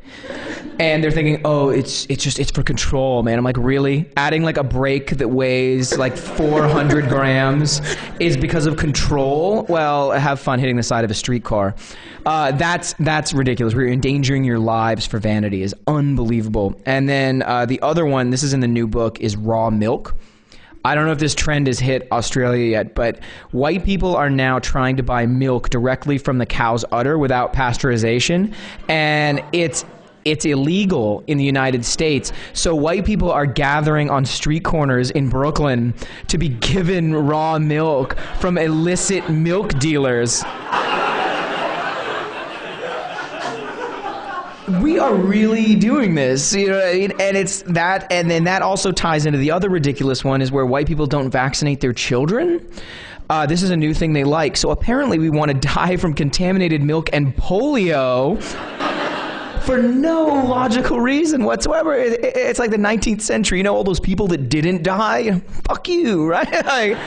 and they're thinking, oh, it's for control, man. I'm like, really? Adding like a brake that weighs like 400 grams is because of control? Well, have fun hitting the side of a streetcar. That's ridiculous. We're endangering your lives for vanity is unbelievable. And then the other one, this is in the new book, is raw milk. I don't know if this trend has hit Australia yet, but white people are now trying to buy milk directly from the cow's udder without pasteurization, and it's illegal in the United States. So white people are gathering on street corners in Brooklyn to be given raw milk from illicit milk dealers. We are really doing this, you know what I mean? And it's that, and then that also ties into the other ridiculous one is where white people don't vaccinate their children. This is a new thing they like. So apparently we want to die from contaminated milk and polio for no logical reason whatsoever. It's like the 19th century. You know, all those people that didn't die? Fuck you, right? Like,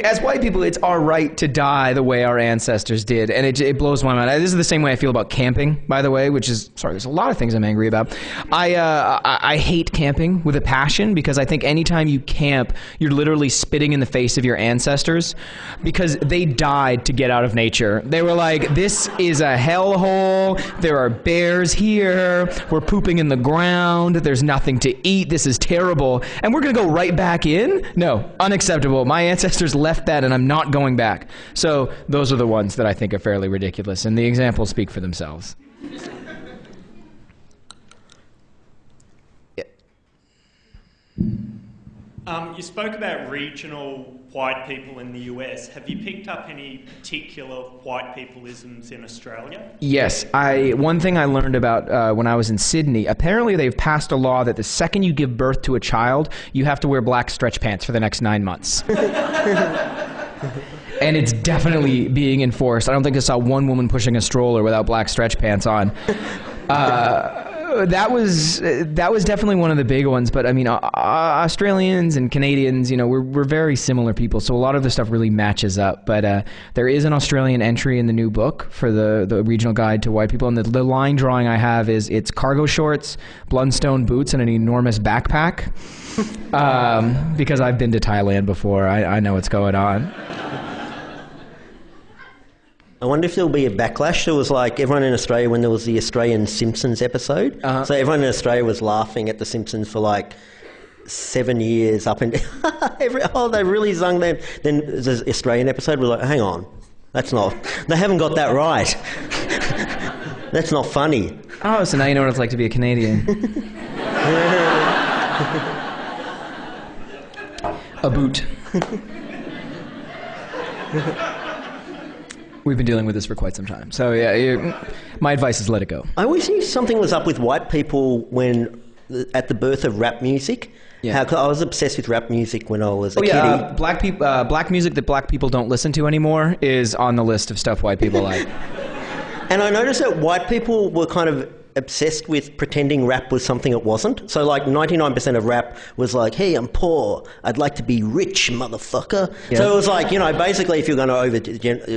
as white people, it's our right to die the way our ancestors did, and it blows my mind. This is the same way I feel about camping, by the way, which is, sorry, there's a lot of things I'm angry about. I hate camping with a passion because I think anytime you camp, you're literally spitting in the face of your ancestors because they died to get out of nature. They were like, this is a hellhole, there are bears here, we're pooping in the ground, there's nothing to eat, this is terrible, and we're going to go right back in? No, unacceptable. My ancestors left that and I'm not going back. So those are the ones that I think are fairly ridiculous, and the examples speak for themselves. Yeah. You spoke about regional white people in the US. Have you picked up any particular white peopleisms in Australia? Yes. One thing I learned about when I was in Sydney, apparently they've passed a law that the second you give birth to a child, you have to wear black stretch pants for the next 9 months. And it's definitely being enforced. I don't think I saw one woman pushing a stroller without black stretch pants on. That was definitely one of the big ones, but I mean, Australians and Canadians, you know, we're very similar people, so a lot of the stuff really matches up. But there is an Australian entry in the new book for the regional guide to white people, and the line drawing I have is it's cargo shorts, Blundstone boots, and an enormous backpack. Because I've been to Thailand before, I know what's going on. I wonder if there'll be a backlash. There was like everyone in Australia when there was the Australian Simpsons episode. So everyone in Australia was laughing at the Simpsons for like 7 years up and they really zung them. Then there's an Australian episode. We're like, hang on, they haven't got that right. That's not funny. Oh, so now you know what it's like to be a Canadian. A boot. We've been dealing with this for quite some time. So yeah, my advice is let it go. I always knew something was up with white people when at the birth of rap music. Yeah. I was obsessed with rap music when I was a kiddie. Black music that black people don't listen to anymore is on the list of stuff white people like. And I noticed that white people were kind of obsessed with pretending rap was something it wasn't. So like 99% of rap was like, hey, I'm poor, I'd like to be rich, motherfucker. Yeah. So it was like, basically if you're going to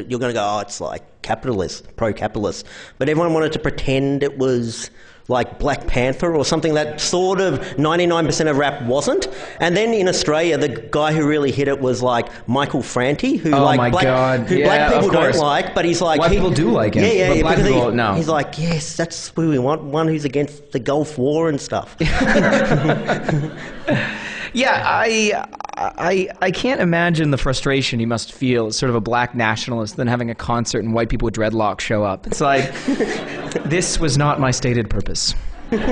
you're going to go, oh, it's like capitalist, pro-capitalist. But everyone wanted to pretend it was like Black Panther or something that sort of 99% of rap wasn't. And then in Australia, the guy who really hit it was like Michael Franti, who black people don't like, but he's like... White people do like him, but black people, no. He's like, yes, that's who we want, one who's against the Gulf War and stuff. Yeah, I can't imagine the frustration he must feel as sort of a black nationalist than having a concert and white people with dreadlocks show up. It's like, this was not my stated purpose. This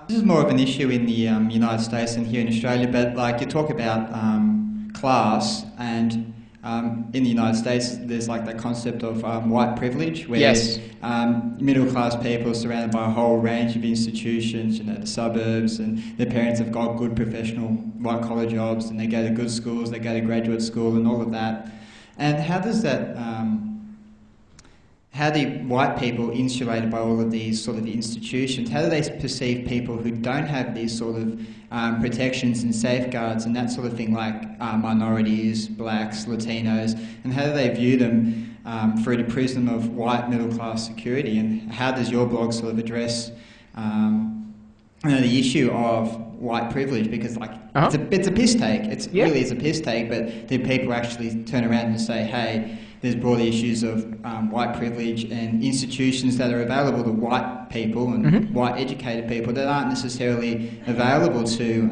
is more of an issue in the United States than here in Australia, but like you talk about class and... in the United States, there's like that concept of white privilege, where middle-class people are surrounded by a whole range of institutions, the suburbs, and their parents have got good professional white-collar jobs, and they go to good schools, they go to graduate school, and all of that. And how does that... how do white people insulated by all of these sort of institutions, how do they perceive people who don't have these sort of protections and safeguards and that sort of thing, like minorities, blacks, Latinos, and how do they view them through the prism of white middle-class security? And how does your blog sort of address the issue of white privilege? Because it's a piss take. Really is a piss take, but do people actually turn around and say, hey, there's broader issues of white privilege and institutions that are available to white people and white educated people that aren't necessarily available to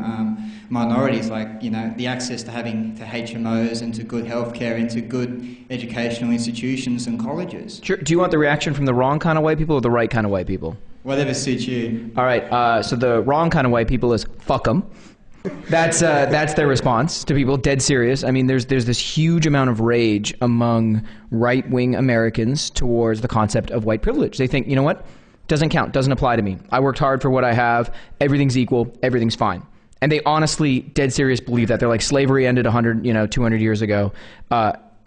minorities, like the access to having to HMOs and to good healthcare and to good educational institutions and colleges. Sure. Do you want the reaction from the wrong kind of white people or the right kind of white people? Whatever suits you. All right. So the wrong kind of white people is fuck them. That's their response to people, dead serious. I mean, there's this huge amount of rage among right-wing Americans towards the concept of white privilege. They think, you know what? Doesn't count, doesn't apply to me. I worked hard for what I have. Everything's equal. Everything's fine. And they honestly, dead serious, believe that. They're like, slavery ended 200 years ago.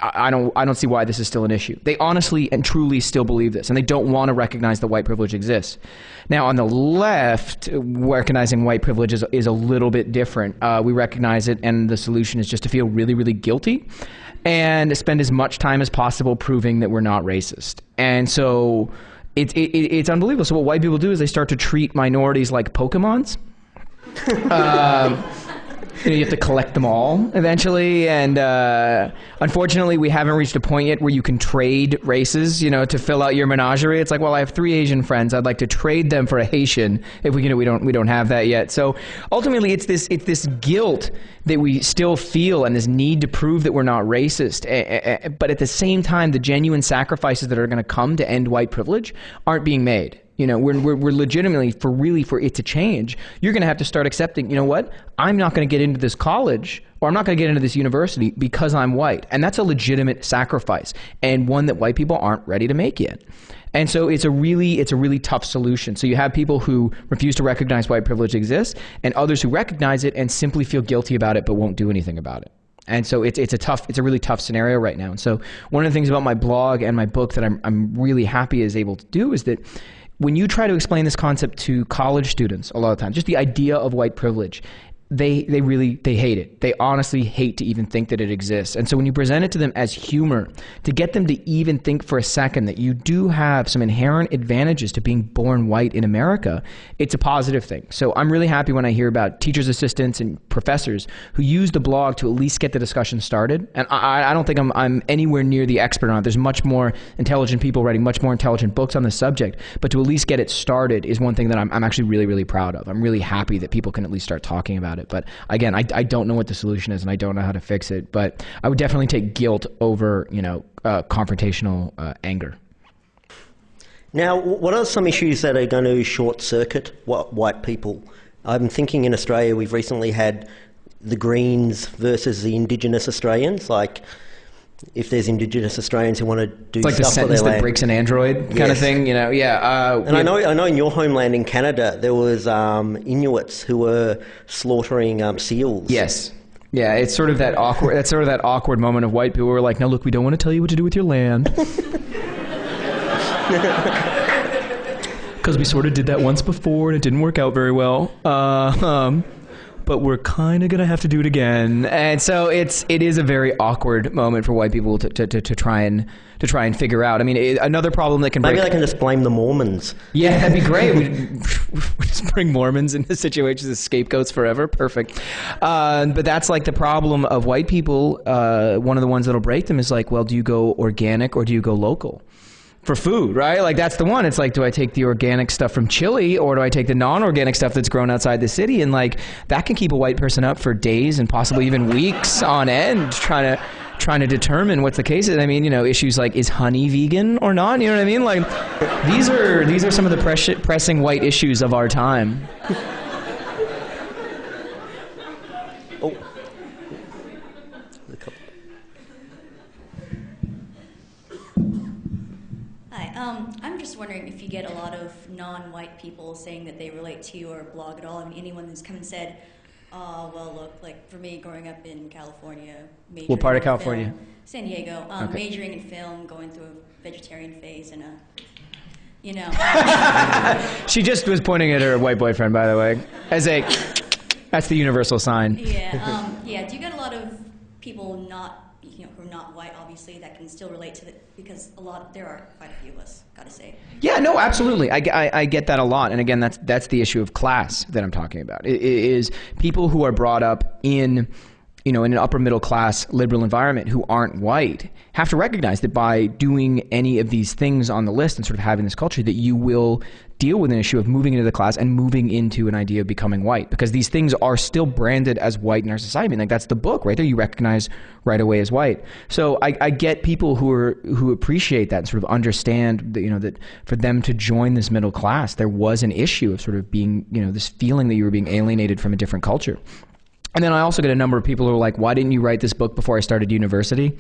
I don't see why this is still an issue. They honestly and truly still believe this, and they don't want to recognize that white privilege exists. Now, on the left, recognizing white privilege is a little bit different. We recognize it, and the solution is just to feel really, really guilty and spend as much time as possible proving that we're not racist. And so it's unbelievable. So what white people do is they start to treat minorities like Pokemons. You have to collect them all eventually, and unfortunately we haven't reached a point yet where you can trade races, to fill out your menagerie. It's like, well, I have 3 Asian friends, I'd like to trade them for a Haitian. If we don't have that yet. So ultimately it's this guilt that we still feel and this need to prove that we're not racist, but at the same time the genuine sacrifices that are going to come to end white privilege aren't being made. We're legitimately, for it to change, you're going to have to start accepting, what? I'm not going to get into this college, or I'm not going to get into this university because I'm white. And that's a legitimate sacrifice, and one that white people aren't ready to make yet. And so it's a really tough solution. So you have people who refuse to recognize white privilege exists, and others who recognize it and simply feel guilty about it but won't do anything about it. And so it's a really tough scenario right now. And so one of the things about my blog and my book that I'm really happy is able to do is that when you try to explain this concept to college students, a lot of times, just the idea of white privilege, they hate it. They honestly hate to even think that it exists. And so when you present it to them as humor, to get them to even think for a second that you do have some inherent advantages to being born white in America, it's a positive thing. So I'm really happy when I hear about teachers' assistants and professors who use the blog to at least get the discussion started. And I don't think I'm anywhere near the expert on it. There's much more intelligent people writing much more intelligent books on the subject. But to at least get it started is one thing that I'm actually really, really proud of. I'm really happy that people can at least start talking about it. But again, I don't know what the solution is, and I don't know how to fix it. But I would definitely take guilt over, confrontational anger. Now, what are some issues that are going to short-circuit white people? I'm thinking in Australia we've recently had the Greens versus the Indigenous Australians. Like, if there's Indigenous Australians who want to do it's like stuff the sentence for their that land. breaks an android kind of thing, yeah. And I know in your homeland in Canada there was Inuits who were slaughtering seals. Yes. Yeah, it's sort of that awkward. That's sort of that awkward moment of white people who are like, "No, look, we don't want to tell you what to do with your land." Because we sort of did that once before and it didn't work out very well. But we're kind of going to have to do it again. And so it is a very awkward moment for white people to try and figure out. I mean, another problem that can Maybe they can just blame the Mormons. Yeah, that'd be great. We just bring Mormons into situations as scapegoats forever. Perfect. But that's like the problem of white people. One of the ones that'll break them is like, well, do you go organic or do you go local? For food, right? Like that's the one. It's like, do I take the organic stuff from Chile or do I take the non-organic stuff that's grown outside the city? And like that can keep a white person up for days and possibly even weeks on end trying to determine what's the case. I mean, issues like, is honey vegan or not? You know what I mean? Like these are some of the pressing white issues of our time. Oh. I'm just wondering if you get a lot of non-white people saying that they relate to your blog at all. I mean, anyone who's come and said, "Oh, well, look, like for me, growing up in California, majoring What part of in California? Film, San Diego, Okay. Majoring in film, going through a vegetarian phase, and She just was pointing at her white boyfriend, by the way, that's the universal sign. Yeah, yeah. Do you get a lot of people who are not white, obviously, that can still relate to it? Because there are quite a few of us, gotta say. Yeah, no, absolutely. I get that a lot. And again, that's the issue of class that I'm talking about. It is people who are brought up in an upper middle class liberal environment who aren't white have to recognize that by doing any of these things on the list and sort of having this culture that you will deal with an issue of moving into the class and moving into an idea of becoming white, because these things are still branded as white in our society. I mean, like that's the book right there. You recognize right away as white. So I get people who appreciate that and sort of understand that, that for them to join this middle class, there was an issue of sort of being, this feeling that you were being alienated from a different culture. And then I also get a number of people who are like, why didn't you write this book before I started university?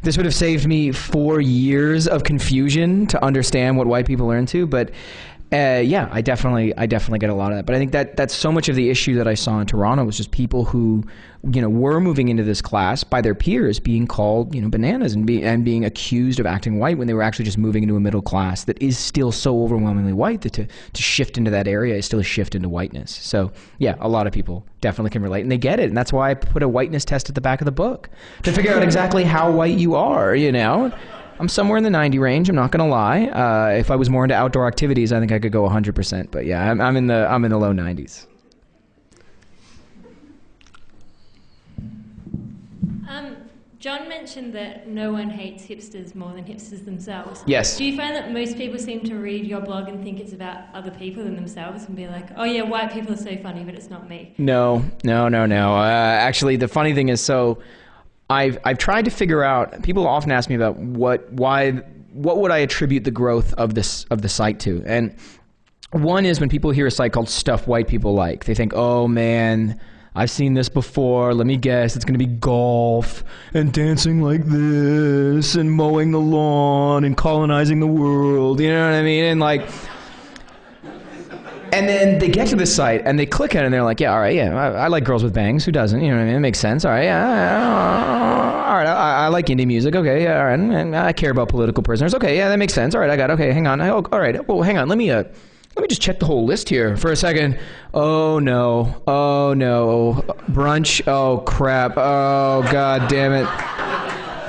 This would have saved me 4 years of confusion to understand what white people are into. But yeah, I definitely get a lot of that. But I think that's so much of the issue that I saw in Toronto was just people who, were moving into this class by their peers being called, bananas and being accused of acting white when they were actually just moving into a middle class that is still so overwhelmingly white that to shift into that area is still a shift into whiteness. So yeah, a lot of people definitely can relate and they get it. And that's why I put a whiteness test at the back of the book to figure out exactly how white you are, I'm somewhere in the 90 range. I'm not going to lie. If I was more into outdoor activities, I think I could go 100%. But yeah, I'm in the low 90s. John mentioned that no one hates hipsters more than hipsters themselves. Yes. Do you find that most people seem to read your blog and think it's about other people than themselves and be like, oh yeah, white people are so funny, but it's not me? No. Actually, the funny thing is, so I've tried to figure out. People often ask me about what would I attribute the growth of the site to, and one is when people hear a site called Stuff White People Like, they think, oh man, I've seen this before. Let me guess, it's going to be golf and dancing like this and mowing the lawn and colonizing the world. You know what I mean? And then they get to the site and they click on it and they're like, yeah, all right, yeah, I like girls with bangs. Who doesn't? You know what I mean? It makes sense. All right, yeah, all right. I like indie music. Okay, yeah, all right. And I care about political prisoners. Okay, yeah, that makes sense. All right, I got it. Okay, hang on. All right, well, hang on. Let me let me just check the whole list here for a second. Oh no, brunch, oh crap, oh god damn it.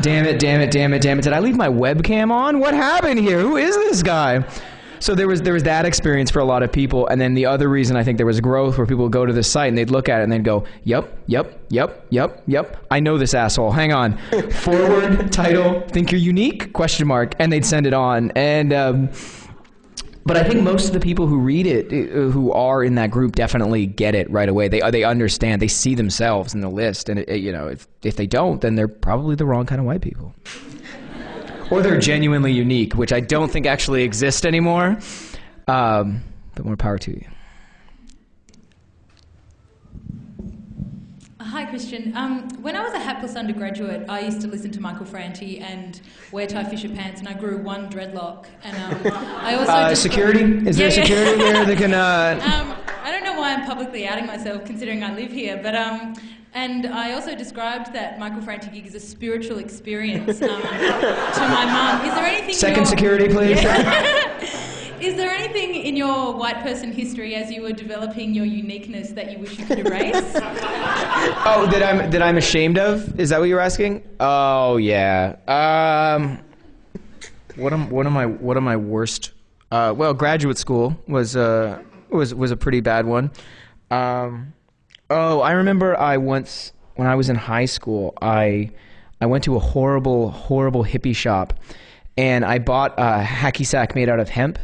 Damn it. Did I leave my webcam on? What happened here? Who is this guy? So there was that experience for a lot of people, and then the other reason I think there was growth where people would go to the site and they'd look at it and they'd go, yep, I know this asshole. Hang on. Forward, title, think you're unique? ? And they'd send it on. And but I think most of the people who read it, who are in that group, definitely get it right away. They understand. They see themselves in the list, and if they don't, then they're probably the wrong kind of white people, or they're genuinely unique, which I don't think actually exists anymore. But more power to you. Hi, Christian. When I was a hapless undergraduate, I used to listen to Michael Franti and wear tie Fisher pants, and I grew one dreadlock. And I also security? Is there security there that can? I don't know why I'm publicly outing myself, considering I live here, but and I also described that Michael Franti gig as a spiritual experience to my mum. Is there anything? Second security, please. Is there anything in your white person history as you were developing your uniqueness that you wish you could erase? Oh, that I'm ashamed of? Is that what you're asking? Oh yeah. What am my worst? Well, graduate school was a pretty bad one. I remember once when I was in high school, I went to a horrible hippie shop, and I bought a hacky sack made out of hemp.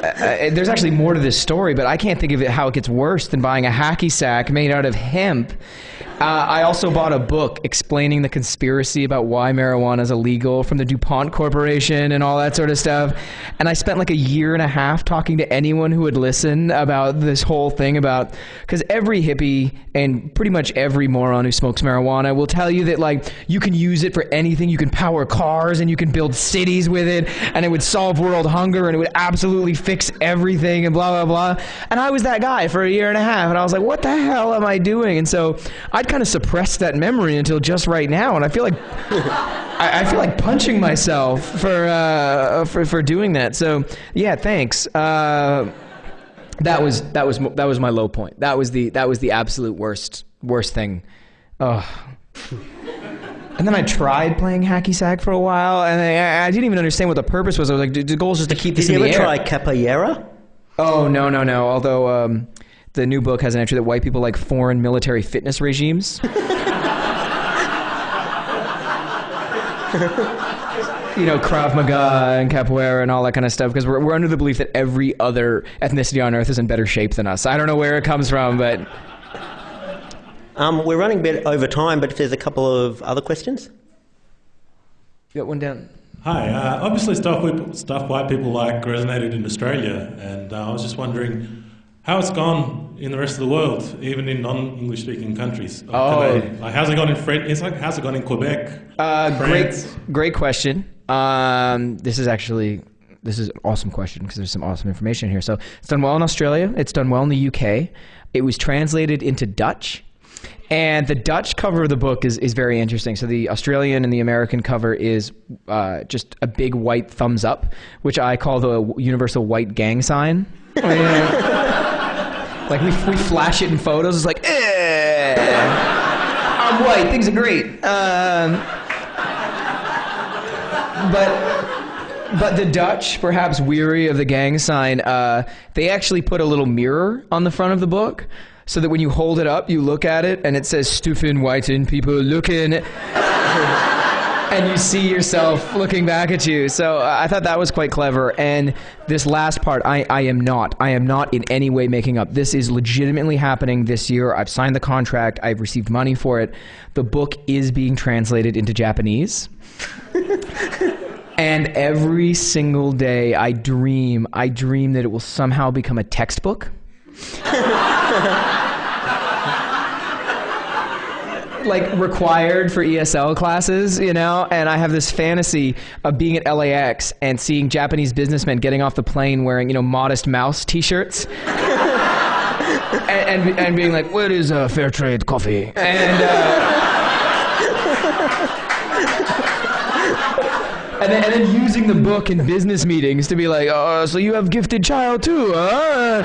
There's actually more to this story, but I can't think of how it gets worse than buying a hacky sack made out of hemp. I also bought a book explaining the conspiracy about why marijuana is illegal from the DuPont Corporation and all that sort of stuff. And I spent like a year and a half talking to anyone who would listen about this whole thing because every hippie and pretty much every moron who smokes marijuana will tell you that like you can use it for anything. You can power cars and you can build cities with it, and it would solve world hunger and it would absolutely fix everything and blah, blah, blah. And I was that guy for a year and a half, and I was like, what the hell am I doing? And so I'd kind of suppressed that memory until just right now, and I feel like I feel like punching myself for doing that. So yeah, thanks. That was my low point. That was the absolute worst thing. And then I tried playing hacky sack for a while, and I didn't even understand what the purpose was. I was like, the goal is just to keep this in the air. Did you ever try capoeira? Oh, no. Although the new book has an entry that white people like foreign military fitness regimes. Krav Maga and capoeira and all that kind of stuff, because we're under the belief that every other ethnicity on Earth is in better shape than us. I don't know where it comes from, but... We're running a bit over time, but if there's a couple of other questions? You got one down. Hi. Obviously stuff white people like resonated in Australia, and I was just wondering how it's gone in the rest of the world, even in non-English speaking countries. How's it gone in how's it gone in Quebec? Great question. This is an awesome question because there's some awesome information here. So it's done well in Australia. It's done well in the UK. It was translated into Dutch. And the Dutch cover of the book is very interesting. So the Australian and the American cover is just a big white thumbs up, which I call the universal white gang sign. Like we flash it in photos. It's like, I'm white. Things are great. But the Dutch, perhaps weary of the gang sign, they actually put a little mirror on the front of the book, so that when you hold it up, you look at it, and it says, "Stuffen whiten people looking," and you see yourself looking back at you. So I thought that was quite clever. And this last part, I am not in any way making up. This is legitimately happening this year. I've signed the contract. I've received money for it. The book is being translated into Japanese. And every single day I dream that it will somehow become a textbook. Like required for ESL classes, and I have this fantasy of being at LAX and seeing Japanese businessmen getting off the plane wearing, Modest Mouse t-shirts and being like, "Where is fair trade coffee?" And and then using the book in business meetings to be like, oh, so you have gifted child too, huh?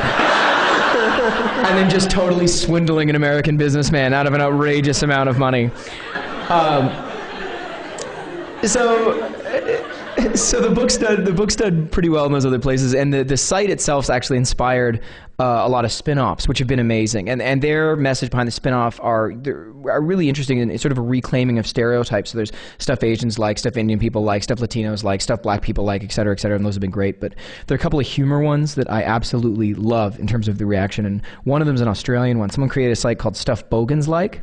And then just totally swindling an American businessman out of an outrageous amount of money. So the book's done pretty well in those other places, and the site itself's actually inspired a lot of spin-offs, which have been amazing. And their message behind the spin-off are really interesting, and it's sort of a reclaiming of stereotypes. So there's stuff Asians like, stuff Indian people like, stuff Latinos like, stuff black people like, et cetera, and those have been great. But there are a couple of humor ones that I absolutely love in terms of the reaction, and one of them is an Australian one. Someone created a site called Stuff Bogans Like.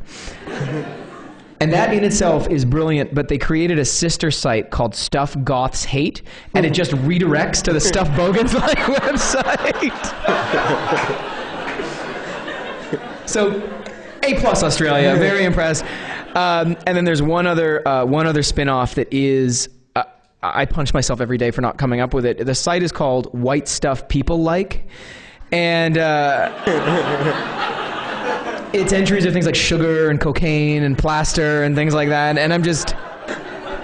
And that in itself is brilliant, but they created a sister site called Stuff Goths Hate, and it just redirects to the Stuff Bogans Like website. So, A+ Australia, very impressed. And then there's one other spin-off that is, I punch myself every day for not coming up with it. The site is called White Stuff People Like, and its entries are things like sugar and cocaine and plaster and things like that, and I'm just,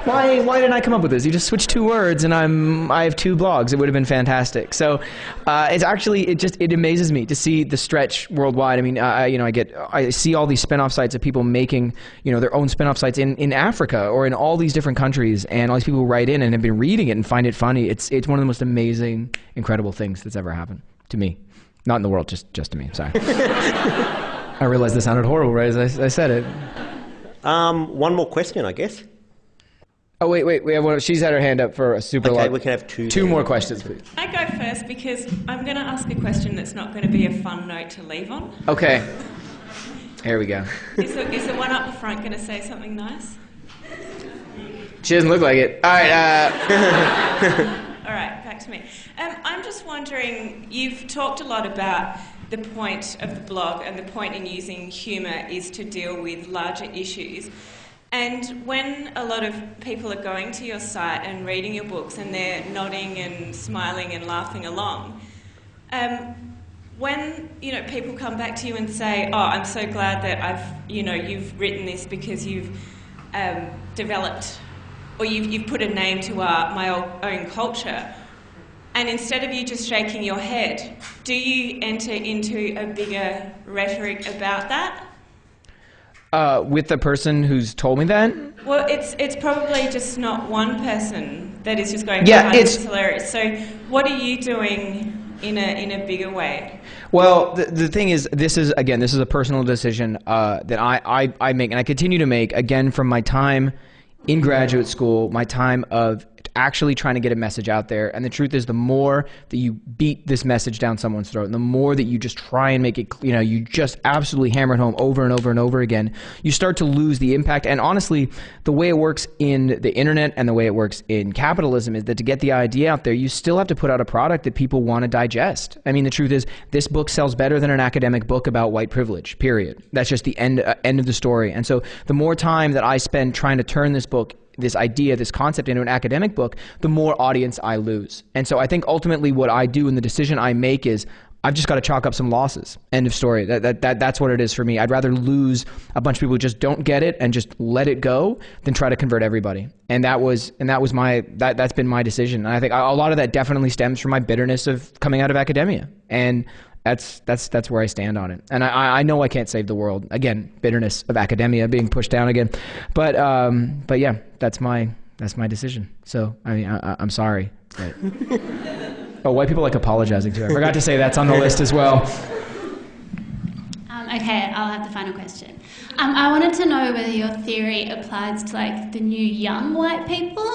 why didn't I come up with this? You just switch 2 words and I have 2 blogs. It would have been fantastic. So it's actually, it amazes me to see the stretch worldwide. I mean, I see all these spin-off sites of people making, their own spin-off sites in Africa or in all these different countries, and all these people write in and have been reading it and find it funny. It's one of the most amazing, incredible things that's ever happened to me. Not in the world, just to me. Sorry. I realized this sounded horrible right as I said it. One more question, I guess. Oh, wait. We have one. She's had her hand up for a super long. Okay, we can have 2. Two more questions, please. I go first because I'm going to ask a question that's not going to be a fun note to leave on. Okay. Here we go. Is the one up the front going to say something nice? She doesn't look like it. All right. All right, back to me. I'm just wondering, you've talked a lot about the point of the blog, and the point in using humour is to deal with larger issues. And when a lot of people are going to your site and reading your books and they're nodding and smiling and laughing along, when people come back to you and say, "Oh, I'm so glad that you've written this because you've developed, or you've put a name to my own culture," and instead of you just shaking your head, do you enter into a bigger rhetoric about that? With the person who's told me that? Well, it's probably just not one person that is just going, yeah, it's hilarious. So what are you doing in a bigger way? Well, the thing is, this is a personal decision that I make, and I continue to make, again, from my time in graduate school, my time of actually trying to get a message out there. And the truth is, the more that you beat this message down someone's throat, and the more that you just try and make it, you just absolutely hammer it home over and over and over again, you start to lose the impact. And honestly, the way it works in the internet and the way it works in capitalism is that to get the idea out there, you still have to put out a product that people want to digest. I mean, the truth is, this book sells better than an academic book about white privilege, period. That's just the end of the story. And so the more time that I spend trying to turn this book, this idea, this concept into an academic book, the more audience I lose. And so I think ultimately what I do and the decision I make is I've just got to chalk up some losses. End of story. That's what it is for me. I'd rather lose a bunch of people who just don't get it and just let it go than try to convert everybody. And that's been my decision. And I think a lot of that definitely stems from my bitterness of coming out of academia. And that's where I stand on it. And I know I can't save the world. Again, bitterness of academia being pushed down again. But yeah, that's my decision. So I mean, I'm sorry. But oh, white people like apologizing too. I forgot to say that's on the list as well. Okay, I'll have the final question. I wanted to know whether your theory applies to like the new young white people.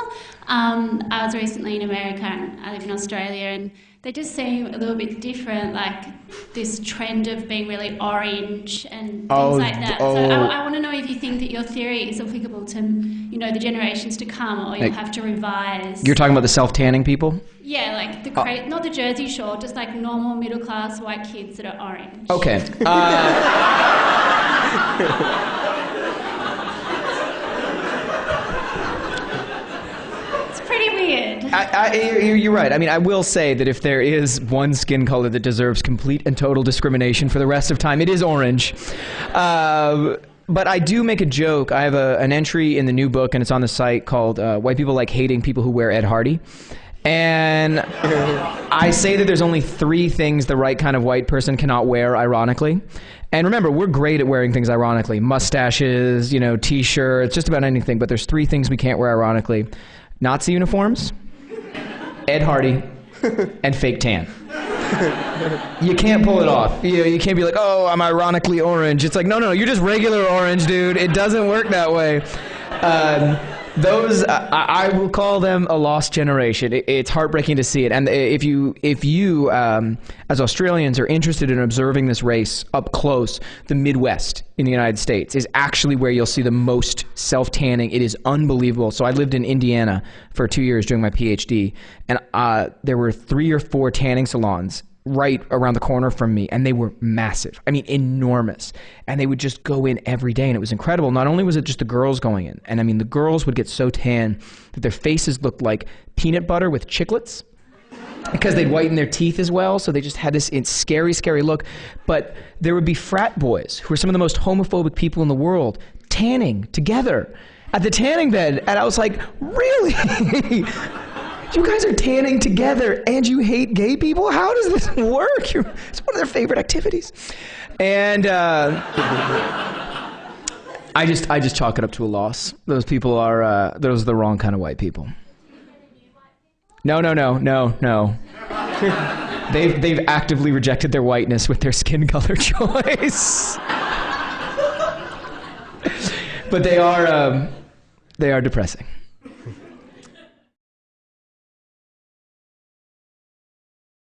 I was recently in America and I live in Australia, and they just seem a little bit different, like this trend of being really orange and things like that. So I want to know if you think that your theory is applicable to, the generations to come, or you'll have to revise. You're talking about the self-tanning people? Yeah, like not the Jersey Shore, just like normal middle-class white kids that are orange. Okay. You're right. I mean, I will say that if there is one skin color that deserves complete and total discrimination for the rest of time, it is orange. But I do make a joke. I have an entry in the new book, and it's on the site, called White People Like Hating People Who Wear Ed Hardy. And I say that there's only 3 things the right kind of white person cannot wear, ironically. And remember, we're great at wearing things ironically. Mustaches, T-shirts, just about anything. But there's 3 things we can't wear ironically. Nazi uniforms, Ed Hardy, and fake tan. You can't pull it off. You can't be like, oh, I'm ironically orange. It's like, no, you're just regular orange, dude. It doesn't work that way. Those, I will call them a lost generation. It's heartbreaking to see it. And if you, as Australians, are interested in observing this race up close, the Midwest in the United States is actually where you'll see the most self-tanning. It is unbelievable. So I lived in Indiana for 2 years doing my PhD, and there were 3 or 4 tanning salons right around the corner from me, and they were massive. I mean, enormous. And they would just go in every day, and it was incredible. Not only was it just the girls going in, and I mean, the girls would get so tan that their faces looked like peanut butter with chiclets, because they'd whiten their teeth as well, so they just had this scary, scary look. But there would be frat boys, who are some of the most homophobic people in the world, tanning together at the tanning bed. And I was like, really? You guys are tanning together and you hate gay people? How does this work? It's one of their favorite activities. And I just chalk it up to a loss. Those people are, those are the wrong kind of white people. No. They've actively rejected their whiteness with their skin color choice. But they are depressing.